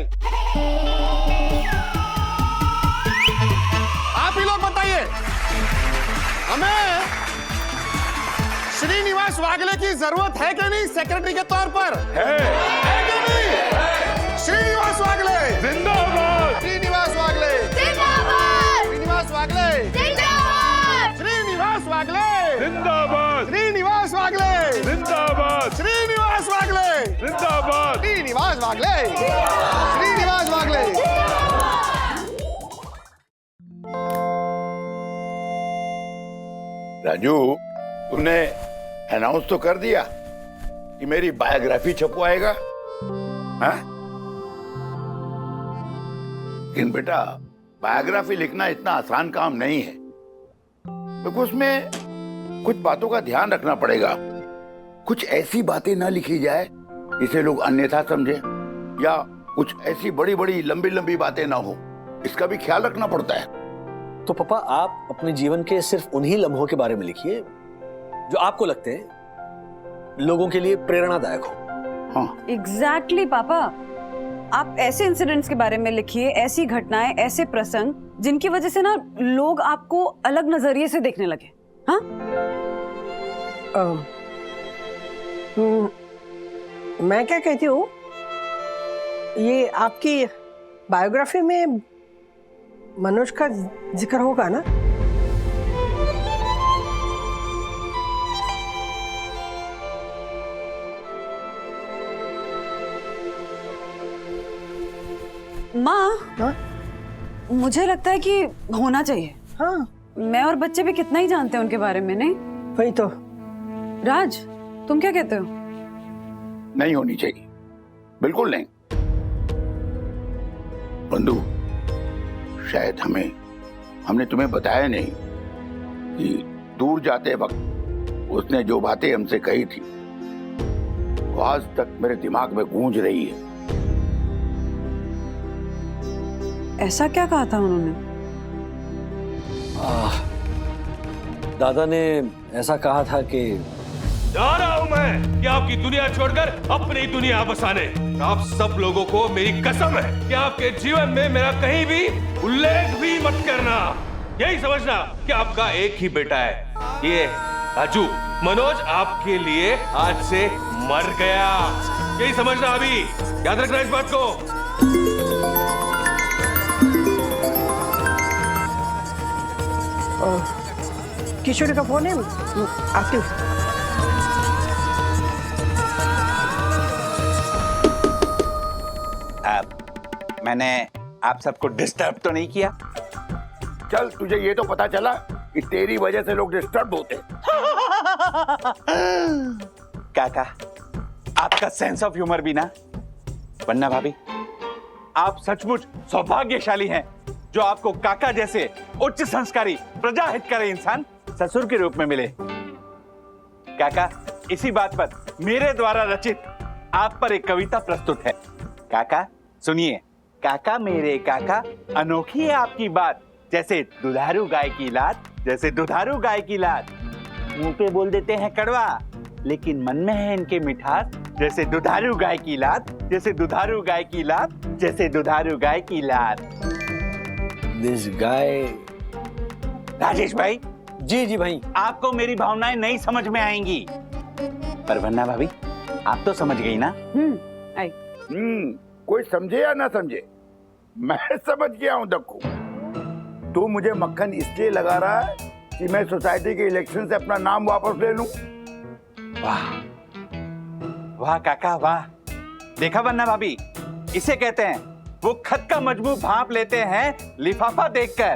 आप ही लोग बताइए, हमें श्रीनिवास वागले की जरूरत है कि नहीं सेक्रेटरी के तौर पर? है कि नहीं? श्रीनिवास वागले जिंदाबाद। श्रीनिवास वागले जिंदाबाद। श्रीनिवास वागले जिंदाबाद। श्रीनिवास वागले जिंदाबाद। श्रीनिवास वागले जिंदाबाद। श्रीनिवास वागले जिंदाबाद। श्रीनिवास वागले श्रीनिवास वागले। राजू, तुमने अनाउंस तो कर दिया कि मेरी बायोग्राफी छपवाएगा, हाँ? लेकिन बेटा, बायोग्राफी लिखना इतना आसान काम नहीं है, क्योंकि उसमें कुछ बातों का ध्यान रखना पड़ेगा। कुछ ऐसी बातें ना लिखी जाए जिसे लोग अन्यथा समझे, या कुछ ऐसी बड़ी बड़ी लंबी लंबी बातें ना हो, इसका भी ख्याल रखना पड़ता है। तो पापा, आप अपने जीवन के सिर्फ उन्हीं लम्हों के बारे में लिखिए जो आपको लगते हैं लोगों के लिए प्रेरणादायक हो। हाँ एग्जैक्टली पापा, आप ऐसे इंसिडेंट्स के बारे में लिखिए, ऐसी घटनाएं, ऐसे प्रसंग जिनकी वजह से ना लोग आपको अलग नजरिए से देखने लगे। हाँ, मैं क्या कहती हूँ, ये आपकी बायोग्राफी में मनोज का जिक्र होगा ना? माँ, मुझे लगता है कि होना चाहिए। हाँ, मैं और बच्चे भी कितना ही जानते हैं उनके बारे में, नहीं? वही तो। राज, तुम क्या कहते हो? नहीं होनी चाहिए, बिल्कुल नहीं। बंधु, शायद हमने तुम्हें बताया नहीं कि दूर जाते वक्त उसने जो बातें हमसे कही थी वो आज तक मेरे दिमाग में गूंज रही है। ऐसा क्या कहा था उन्होंने? दादा ने ऐसा कहा था कि जा रहा हूं मैं कि आपकी दुनिया छोड़कर अपनी दुनिया बसाने। आप सब लोगों को मेरी कसम है कि आपके जीवन में मेरा कहीं भी उल्लेख भी मत करना। यही समझना कि आपका एक ही बेटा है, ये राजू। मनोज आपके लिए आज से मर गया, यही समझना। अभी याद रखना इस बात को। किशोरी का फोन है, आती हूँ। मैंने आप सबको डिस्टर्ब तो नहीं किया? चल, तुझे ये तो पता चला कि तेरी वजह से लोग डिस्टर्ब होते। काका, आपका सेंस ऑफ ह्यूमर भी ना। वन्ना भाभी, आप सचमुच सौभाग्यशाली हैं जो आपको काका जैसे उच्च संस्कारी प्रजा हितकारी इंसान ससुर के रूप में मिले। काका, इसी बात पर मेरे द्वारा रचित आप पर एक कविता प्रस्तुत है। काका सुनिए। काका मेरे काका, अनोखी है आपकी बात, जैसे दुधारू गाय की लात, जैसे दुधारू गाय की लात। मुंह पे बोल देते हैं कड़वा, लेकिन मन में है इनके मिठास, जैसे दुधारू गाय की लात, जैसे दुधारू गाय की लात, जैसे दुधारू गाय की लात। This guy. राजेश भाई। जी जी भाई। आपको मेरी भावनाएं नहीं समझ में आएंगी, पर वन्ना भाभी आप तो समझ गई ना? कोई समझे या ना समझे, मैं समझ गया हूं दक्कू। तू मुझे मक्खन इसलिए लगा रहा है कि मैं सोसाइटी के इलेक्शन से अपना नाम वापस ले लूं। वाह वाह काका वाह। देखा वन्ना भाभी, इसे कहते हैं वो खत का मजमू भांप लेते हैं लिफाफा देखकर।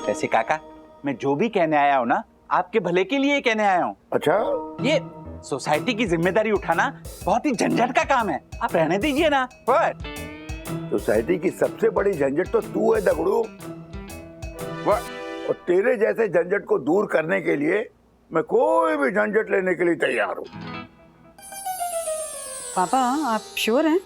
वैसे काका, मैं जो भी कहने आया हूं ना, आपके भले के लिए कहने आया हूं। अच्छा? ये सोसाइटी की जिम्मेदारी उठाना बहुत ही झंझट का काम है, आप रहने दीजिए ना। सोसाइटी की सबसे बड़ी झंझट तो तू है दगड़ू। और तेरे जैसे झंझट को दूर करने के लिए मैं कोई भी झंझट लेने के लिए तैयार हूँ। पापा, आप श्योर हैं?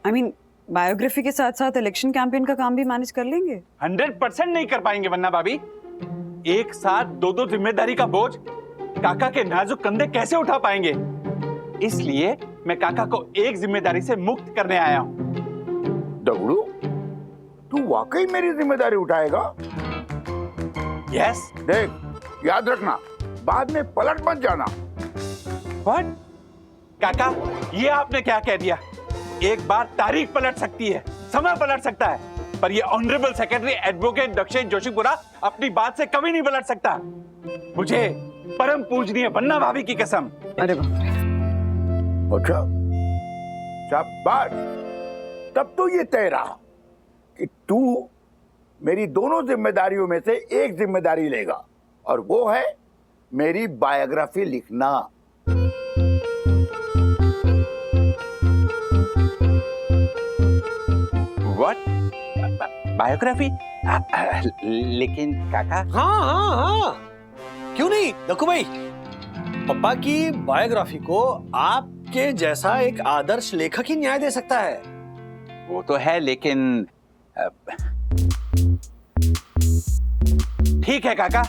I mean, बायोग्राफी के साथ साथ इलेक्शन कैंपेन का काम भी मैनेज कर लेंगे? 100% नहीं कर पाएंगे वन्ना भाभी। एक साथ दो जिम्मेदारी का बोझ काका के नाजुक कंधे कैसे उठा पाएंगे? इसलिए मैं काका को एक जिम्मेदारी से मुक्त करने आया हूं। दगड़ू, तू वाकई मेरी जिम्मेदारी उठाएगा? यस। देख, याद रखना, बाद में पलट मत जाना। व्हाट? काका, ये आपने क्या कह दिया? एक बार तारीख पलट सकती है, समय पलट सकता है, पर ये honourable secretary advocate Dakshesh Joshipura अपनी बात से कभी नहीं पलट सकता। मुझे परम पूजनीय वन्ना भाभी की कसम। अरे बाप रे। अच्छा, शाबाश। तब तो ये तय रहा कि तू मेरी दोनों जिम्मेदारियों में से एक जिम्मेदारी लेगा, और वो है मेरी बायोग्राफी लिखना। व्हाट? बायोग्राफी? लेकिन काका। हाँ, क्यों नहीं दक्कू भाई। पापा की बायोग्राफी को आपके जैसा एक आदर्श लेखक ही न्याय दे सकता है। वो तो है, लेकिन ठीक है काका,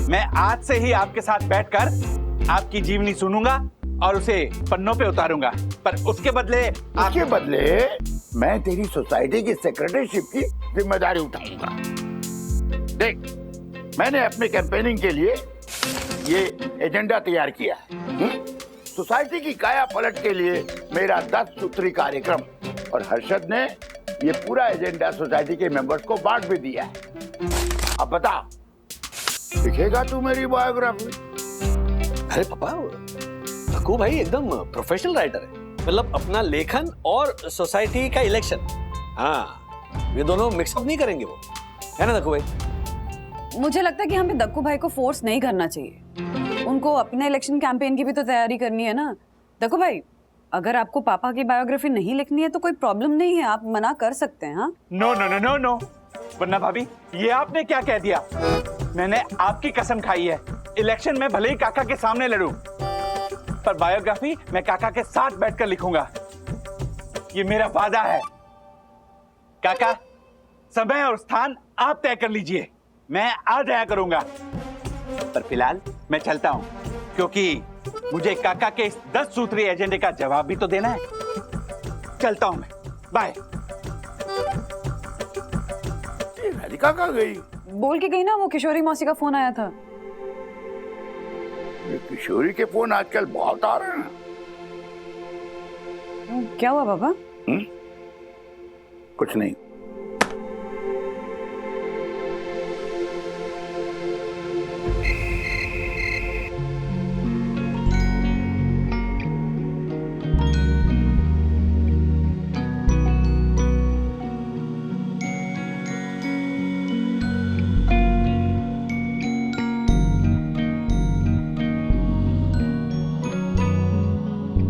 मैं आज से ही आपके साथ बैठकर आपकी जीवनी सुनूंगा और उसे पन्नों पे उतारूंगा, पर उसके बदले मैं तेरी सोसाइटी की सेक्रेटरीशिप की जिम्मेदारी उठाऊंगा। देख, मैंने अपने कैंपेनिंग के लिए ये एजेंडा तैयार किया है। सोसाइटी की काया पलट के लिए मेरा 10 सूत्री कार्यक्रम, और हर्षद ने ये पूरा एजेंडा सोसाइटी के मेंबर्स को बांट भी दिया है। अब बता, लिखेगा तू मेरी बायोग्राफी? अरे पापा, दक्कू भाई एकदम प्रोफेशनल राइटर है। मतलब अपना लेखन और सोसाइटी का इलेक्शन, हाँ, ये दोनों मिक्सअप नहीं करेंगे वो, है ना दक्कू भाई? मुझे लगता है कि हमें दक्कू भाई को फोर्स नहीं करना चाहिए। उनको अपने इलेक्शन कैंपेन की भी तो तैयारी करनी है ना। देखो भाई, अगर आपको पापा की बायोग्राफी नहीं लिखनी है तो कोई प्रॉब्लम नहीं है, आप मना कर सकते हैं। हाँ no no no no no, वरना भाभी ये आपने क्या कह दिया? मैंने आपकी कसम खाई है, इलेक्शन में भले ही काका के सामने लड़ूं, पर बायोग्राफी मैं काका के साथ बैठकर लिखूंगा। ये मेरा वादा है। काका, समय और स्थान आप तय कर लीजिए, मैं आ जाया करूंगा। पर फिलहाल मैं चलता हूं, क्योंकि मुझे काका के इस 10 सूत्री एजेंडे का जवाब भी तो देना है। चलता हूं मैं, बाय। राधिका कहाँ गई? बोल के गई ना, वो किशोरी मौसी का फोन आया था। ये किशोरी के फोन आजकल बहुत आ रहे हैं। क्या हुआ बाबा? कुछ नहीं।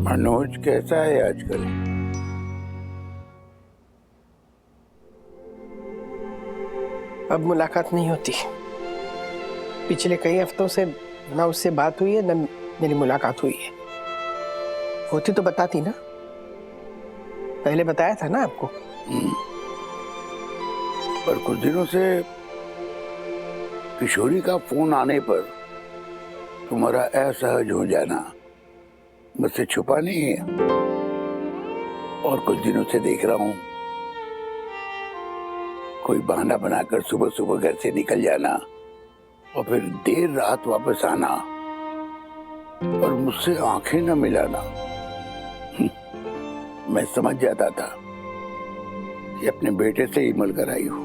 मनोज कैसा है आजकल? अब मुलाकात नहीं होती। पिछले कई हफ्तों से ना उससे बात हुई है ना मेरी मुलाकात हुई है। होती तो बताती ना, पहले बताया था ना आपको। पर कुछ दिनों से किशोरी का फोन आने पर तुम्हारा असहज हो जाना मुझसे छुपा नहीं है। और कुछ दिनों से देख रहा हूं कोई बहाना बनाकर सुबह सुबह घर से निकल जाना और फिर देर रात वापस आना और मुझसे आंखें न मिलाना। मैं समझ जाता था कि अपने बेटे से ही मिलकर आई हूं।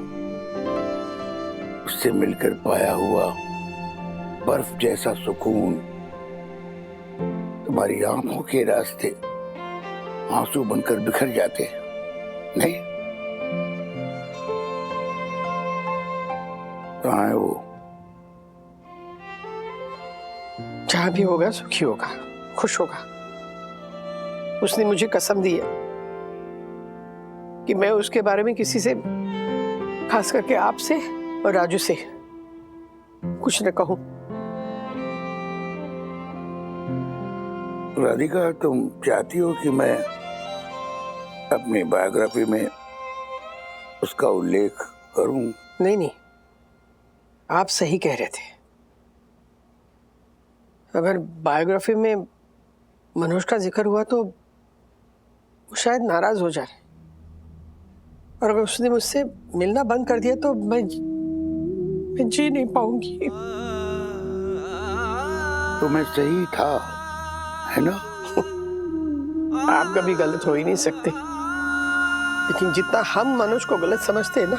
उससे मिलकर पाया हुआ बर्फ जैसा सुकून तुम्हारी आंखों के रास्ते आंसू बनकर बिखर जाते नहीं? कहाँ है वो? जहां भी होगा सुखी होगा, खुश होगा। उसने मुझे कसम दी है कि मैं उसके बारे में किसी से, खास करके आपसे और राजू से, कुछ न कहूं। राधिका, तुम चाहती हो कि मैं अपनी बायोग्राफी में उसका उल्लेख करूं? नहीं नहीं, आप सही कह रहे थे। अगर बायोग्राफी में मनोज का जिक्र हुआ तो वो शायद नाराज हो जाए, और अगर उसने मुझसे मिलना बंद कर दिया तो मैं जी नहीं पाऊंगी। तो मैं सही था, है ना? आप कभी गलत हो ही नहीं सकते, लेकिन जितना हम मनोज को गलत समझते हैं ना,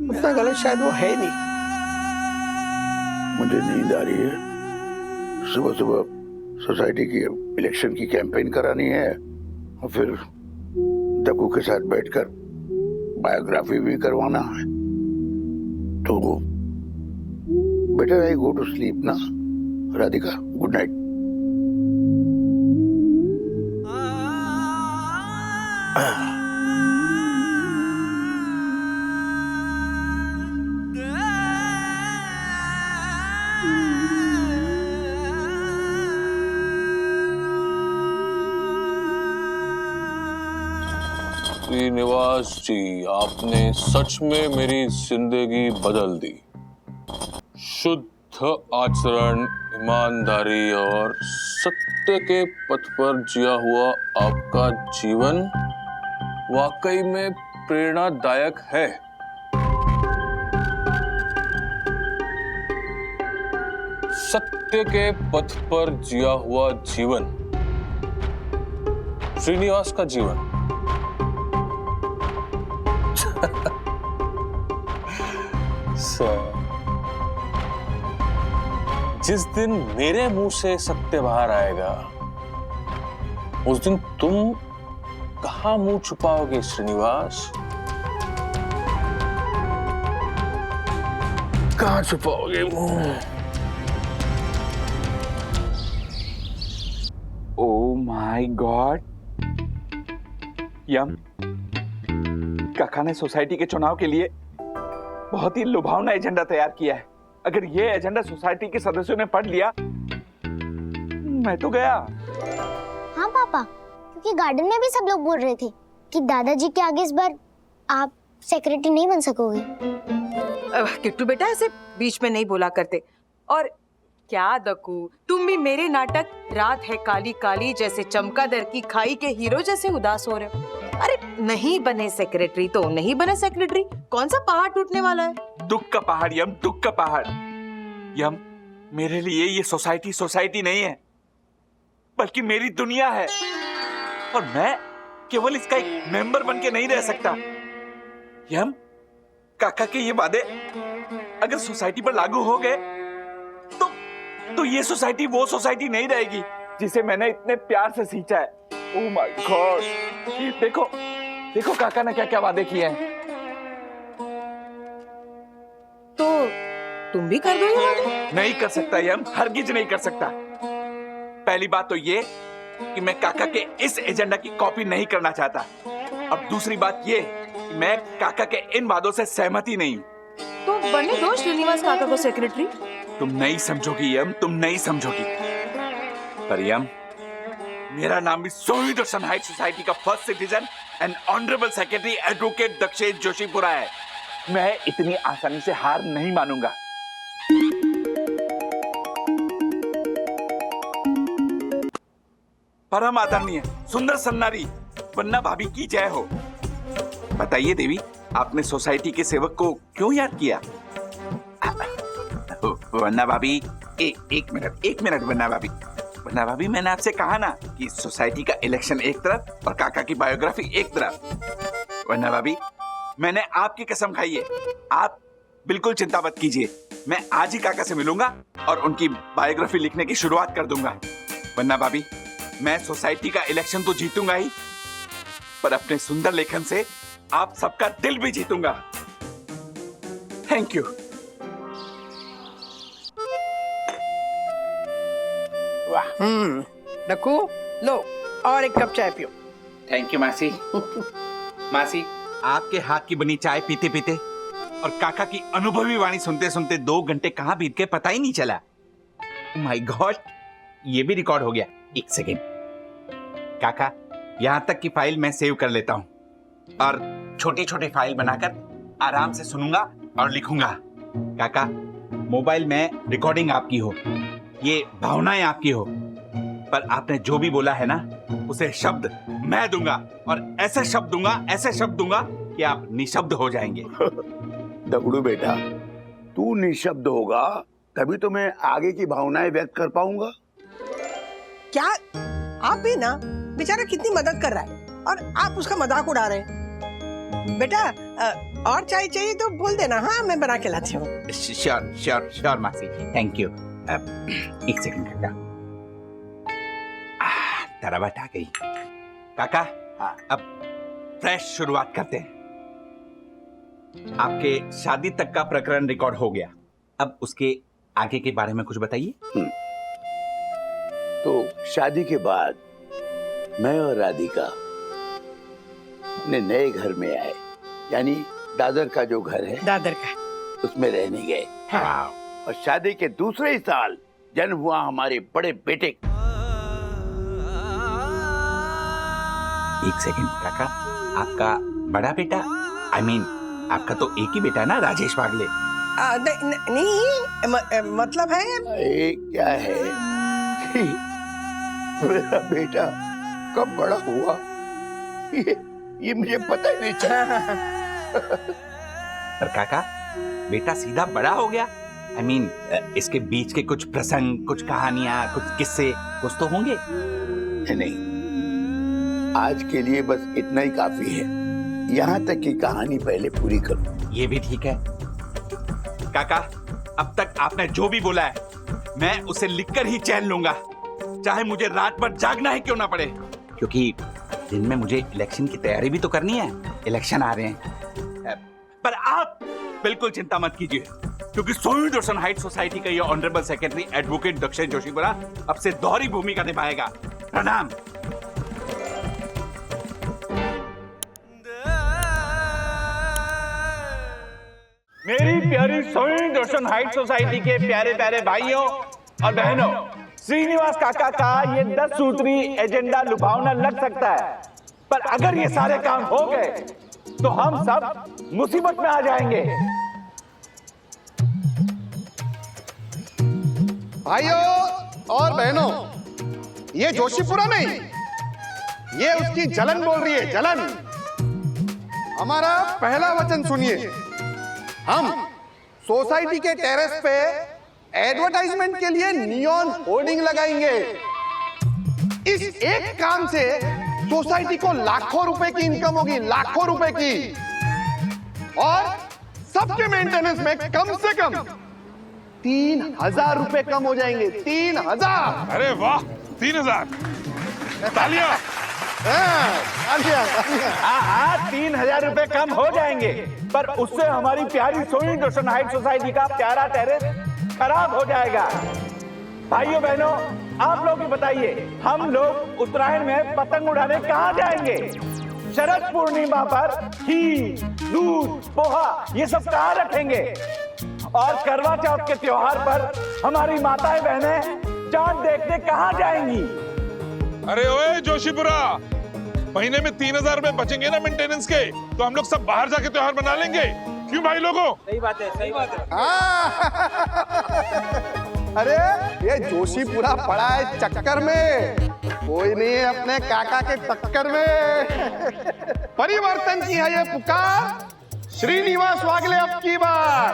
उतना गलत शायद वो है नहीं। मुझे नींद आ रही है। सुबह सुबह सोसाइटी की इलेक्शन की कैंपेन करानी है और फिर दक्कू के साथ बैठकर बायोग्राफी भी करवाना है। तो better I go to sleep ना राधिका। Good night. श्रीनिवास जी, आपने सच में मेरी जिंदगी बदल दी। शुद्ध आचरण, ईमानदारी और सत्य के पथ पर जिया हुआ आपका जीवन वाकई में प्रेरणादायक है। सत्य के पथ पर जिया हुआ जीवन, श्रीनिवास का जीवन। जिस दिन मेरे मुंह से सत्य बाहर आएगा, उस दिन तुम कहां मुंह छुपाओगे श्रीनिवास? कहां छुपाओगे मुंह? ओह माय गॉड, यम, काका ने सोसाइटी के चुनाव के लिए बहुत ही लुभावना एजेंडा तैयार किया है। अगर ये एजेंडा सोसाइटी के सदस्यों ने पढ़ लिया, मैं तो गया। हाँ पापा, क्योंकि गार्डन में भी सब लोग बोल रहे थे कि दादाजी के आगे इस बार आप सेक्रेटरी नहीं बन सकोगे। किट्टू बेटा ऐसे बीच में नहीं बोला करते। और क्या दक्कू, तुम भी मेरे नाटक रात है काली काली जैसे चमकादड़ की खाई के हीरो जैसे उदास हो रहे हो। अरे नहीं बने सेक्रेटरी तो नहीं बने सेक्रेटरी, कौन सा पहाड़ टूटने वाला है? दुख का पहाड़ यम, दुख का पहाड़। यम, मेरे लिए ये सोसाइटी सोसाइटी नहीं है, बल्कि मेरी दुनिया है, और मैं केवल इसका एक मेंबर बन के नहीं रह सकता। यम, काका के ये वादे अगर सोसाइटी पर लागू हो गए तो ये सोसाइटी वो सोसाइटी नहीं रहेगी जिसे मैंने इतने प्यार से सींचा है। ओह माय गॉड, देखो देखो काका ने क्या क्या वादे किए हैं। तो तुम भी कर दो ये वादे। नहीं कर सकता यम, हरगिज नहीं कर सकता। पहली बात तो ये कि मैं काका के इस एजेंडा की कॉपी नहीं करना चाहता। अब दूसरी बात ये कि मैं काका के इन वादों से सहमत ही नहीं हूँ। तो बनने दो श्रीनिवास काका को सेक्रेटरी। तुम नहीं समझोगी यम, तुम नहीं समझोगी। पर यम, मेरा नाम भी सोई दर्शन हाइट सोसाइटी का first citizen and honourable secretary advocate Dakshesh Joshipura है। मैं इतनी आसानी से हार नहीं मानूंगा। परम आदरणीय सुंदर सन्नारी वन्ना भाभी की जय हो। बताइए देवी, आपने सोसाइटी के सेवक को क्यों याद किया? वन्ना भाभी, एक मिनट वन्ना भाभी, मैंने आपसे कहा ना कि सोसाइटी का इलेक्शन एक तरफ और काका की बायोग्राफी एक तरफ। वन्ना भाभी, मैंने आपकी कसम खाई है, आप बिल्कुल चिंता मत कीजिए। मैं आज ही काका से मिलूंगा और उनकी बायोग्राफी लिखने की शुरुआत कर दूंगा। वन्ना भाभी, मैं सोसाइटी का इलेक्शन तो जीतूंगा ही, पर अपने सुंदर लेखन से आप सबका दिल भी जीतूंगा। Thank you. दक्कू, लो और एक कप चाय पियो। थैंक यू मासी। मासी, आपके हाथ की बनी चाय पीते पीते और काका की अनुभवी वाणी सुनते सुनते 2 घंटे कहाँ बीत गए पता ही नहीं चला। माय गॉड, ये भी रिकॉर्ड हो गया। एक सेकेंड काका, यहाँ तक की फाइल मैं सेव कर लेता हूँ और छोटी छोटी फाइल बनाकर आराम से सुनूंगा और लिखूंगा। काका, मोबाइल में रिकॉर्डिंग आपकी हो, ये भावनाएं आपकी हो, पर आपने जो भी बोला है ना उसे शब्द मैं दूंगा, और ऐसे शब्द दूंगा कि आप निशब्द हो जाएंगे। दगड़ू बेटा, तू निशब्द होगा तभी तो मैं आगे की भावनाएं व्यक्त कर पाऊंगा। क्या आप भी ना, बेचारा कितनी मदद कर रहा है और आप उसका मजाक उड़ा रहे हैं। बेटा और चाय चाहिए तो बोल देना, हाँ मैं बना के लाती हूँ। श्योर मासी, थैंक यू। एक सेकंड काका, तरबट आ गई। काका, अब फ्रेश शुरुआत करते हैं। आपके शादी तक का प्रकरण रिकॉर्ड हो गया, अब उसके आगे के बारे में कुछ बताइए। तो शादी के बाद मैं और राधिका अपने नए घर में आए, यानी दादर का जो घर है, दादर का, उसमें रहने गए। हाँ। और शादी के दूसरे ही साल जन्म हुआ हमारे बड़े बेटे। एक सेकंड काका, आपका बड़ा बेटा, I mean, आपका तो एक ही बेटा है ना, राजेश बागले? नहीं, मतलब है क्या है मेरा बेटा कब बड़ा हुआ ये मुझे पता ही नहीं चला। पर काका, बेटा सीधा बड़ा हो गया। I mean, इसके बीच के कुछ प्रसंग, कुछ कहानियां, कुछ किस्से कुछ तो होंगे। नहीं, आज के लिए बस इतना ही काफी है। यहाँ तक की कहानी पहले पूरी करो। ये भी ठीक है काका, अब तक आपने जो भी बोला है मैं उसे लिखकर ही चैन लूंगा, चाहे मुझे रात भर जागना ही क्यों ना पड़े, क्योंकि दिन में मुझे इलेक्शन की तैयारी भी तो करनी है। इलेक्शन आ रहे हैं। पर आप बिल्कुल चिंता मत कीजिए, क्योंकि सोई दर्शन हाइट सोसाइटी का ये honourable secretary advocate Dakshesh Joshipura अब से दोहरी भूमिका निभाएगा। प्रणाम। मेरी प्यारी सोनी दर्शन हाइट सोसाइटी के प्यारे प्यारे भाइयों और बहनों, श्रीनिवास काका का ये 10 सूत्री एजेंडा लुभावना लग सकता है, पर अगर ये सारे काम हो गए तो हम सब मुसीबत में आ जाएंगे। भाइयों और बहनों, ये जोशीपुरा नहीं, ये उसकी जलन बोल रही है, जलन। हमारा पहला वचन सुनिए। हम सोसाइटी के टेरेस पे एडवर्टाइजमेंट के लिए नियॉन होर्डिंग लगाएंगे। इस एक काम से सोसाइटी को लाखों रुपए की इनकम होगी, लाखों रुपए की, और सबके मेंटेनेंस में कम से कम 3,000 रुपए कम हो जाएंगे। 3,000। अरे वाह, 3,000। तालियां। हाँ, 3,000 रुपए कम हो जाएंगे, पर उससे हमारी प्यारी सोनी दर्शन हाइट सोसाइटी का प्यारा टेरेस खराब हो जाएगा। भाइयों बहनों, आप लोग ही बताइए, हम लोग उत्तरायण में पतंग उड़ाने कहाँ जाएंगे? शरद पूर्णिमा पर खीर, दूध, पोहा ये सब कहाँ रखेंगे? और करवा चौथ के त्योहार पर हमारी माताएं बहनें चांद देखने कहाँ जाएंगी? अरे ओए जोशीपुरा, महीने में 3,000 रुपए बचेंगे ना मेंटेनेंस के, तो हम लोग सब बाहर जाके त्योहार मना लेंगे। क्यों भाई लोगों? सही बात है, सही बात है। अरे ये जोशीपुरा पड़ा है चक्कर में, कोई नहीं है अपने काका के टक्कर में। परिवर्तन की है ये पुकार, श्रीनिवास वागले अब की बार।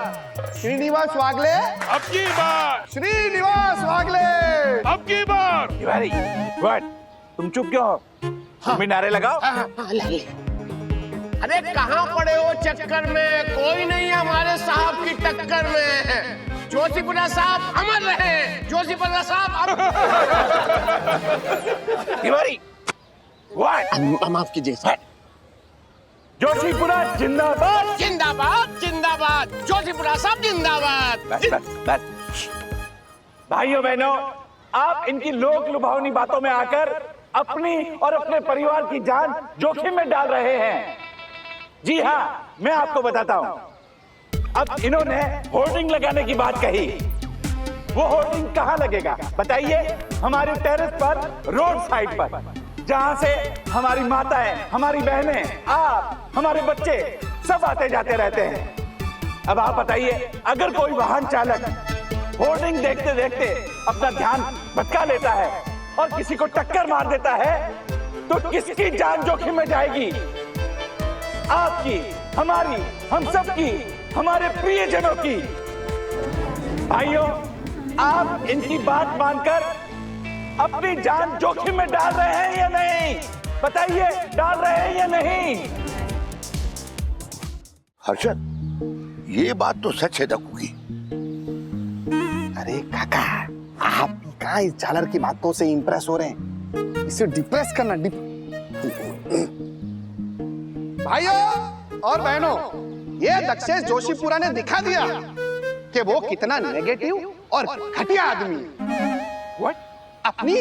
श्रीनिवास वागले अब की बार। श्रीनिवास वागले अब की बार। तिवारी, व्हाट? तुम चुप क्यों हो? तुम भी नारे लगाओ। अरे कहाँ पड़े हो चक्कर में, कोई नहीं है हमारे साहब की टक्कर में। जोशीपुरा साहब अमर रहे, जोशीपुरा साहब तिवारी, व्हाट? माफ कीजिए। जोशीपुरा जिंदाबाद, जिंदाबाद, जिंदाबाद, जोशीपुरा साहब जिंदाबाद। बस बस बस। भाइयों बहनों, आप इनकी लोक लुभावनी बातों में आकर अपनी और अपने परिवार की जान जोखिम में डाल रहे हैं। जी हाँ, मैं आपको बताता हूँ। अब इन्होंने होर्डिंग लगाने की बात कही। वो होर्डिंग कहाँ लगेगा बताइए? हमारे टेरेस पर, रोड साइड पर, जहाँ से हमारी माताएं, हमारी बहनें, आप, हमारे बच्चे सब आते जाते रहते हैं। अब आप बताइए, अगर कोई वाहन चालक होर्डिंग देखते देखते अपना ध्यान भटका लेता है और किसी को टक्कर मार देता है, तो किसकी जान जोखिम में जाएगी? आपकी, हमारी, हम सबकी, हमारे प्रियजनों की। भाइयों, आप इनकी बात मानकर अपनी जान जोखिम में डाल रहे हैं या नहीं? बताइए, डाल रहे हैं या नहीं? हर्षद, ये बात तो सच है दक्कू की। अरे काका, आप कहाँ इस झालर की बातों से इंप्रेस हो रहे हैं? इसे डिप्रेस करना। भाइयों और बहनों, ये दक्षेश जोशीपुरा ने दिखा दिया कि वो कितना नेगेटिव और घटिया आदमी है। अपनी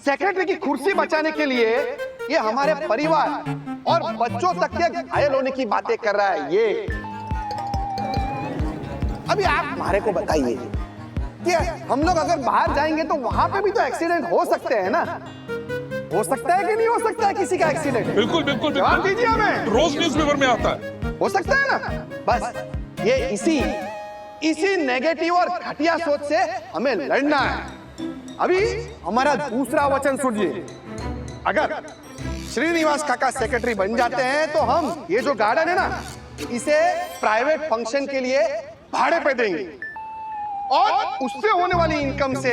सेक्रेटरी की कुर्सी बचाने के लिए ये हमारे परिवार और बच्चों तक के घायल होने की बातें कर रहा है। ये अभी आप हमारे को बताइए कि हम लोग अगर बाहर जाएंगे तो वहां पे भी तो एक्सीडेंट हो सकते हैं ना? हो सकता है कि नहीं हो सकता है किसी का एक्सीडेंट? बिल्कुल बिल्कुल जवाब दीजिए हमें। रोज न्यूज़पेपर में आता है। हो सकता है ना? बस ये इसी नेगेटिव और घटिया सोच से हमें लड़ना है। अभी हमारा दूसरा वचन सुनिए। अगर श्रीनिवास काका सेक्रेटरी बन जाते हैं तो हम ये जो गार्डन है ना, इसे प्राइवेट फंक्शन के लिए भाड़े पे देंगे और उससे होने वाली इनकम से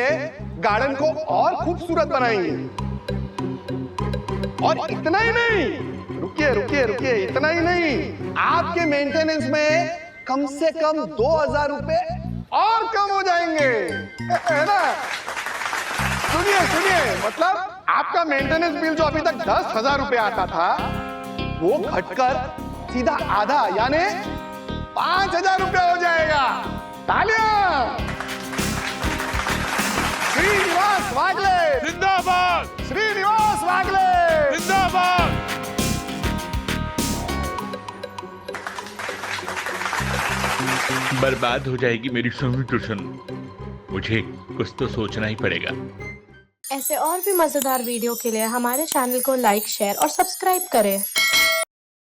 गार्डन को और खूबसूरत बनाएंगे। और इतना ही नहीं, रुकिए रुकिए रुकिए, इतना ही नहीं, आपके मेंटेनेंस में कम से कम 2,000 रुपए और कम हो जाएंगे, है ना? सुनिए सुनिए, मतलब आपका मेंटेनेंस बिल जो अभी तक 10,000 रुपए आता था, वो घटकर सीधा आधा यानी 5,000 रुपए हो जाएगा। तालियां! श्रीनिवास वागले जिंदाबाद। श्रीनिवास बर्बाद हो जाएगी मेरी सोनी ट्यूशन। मुझे कुछ तो सोचना ही पड़ेगा। ऐसे और भी मजेदार वीडियो के लिए हमारे चैनल को लाइक, शेयर और सब्सक्राइब करें।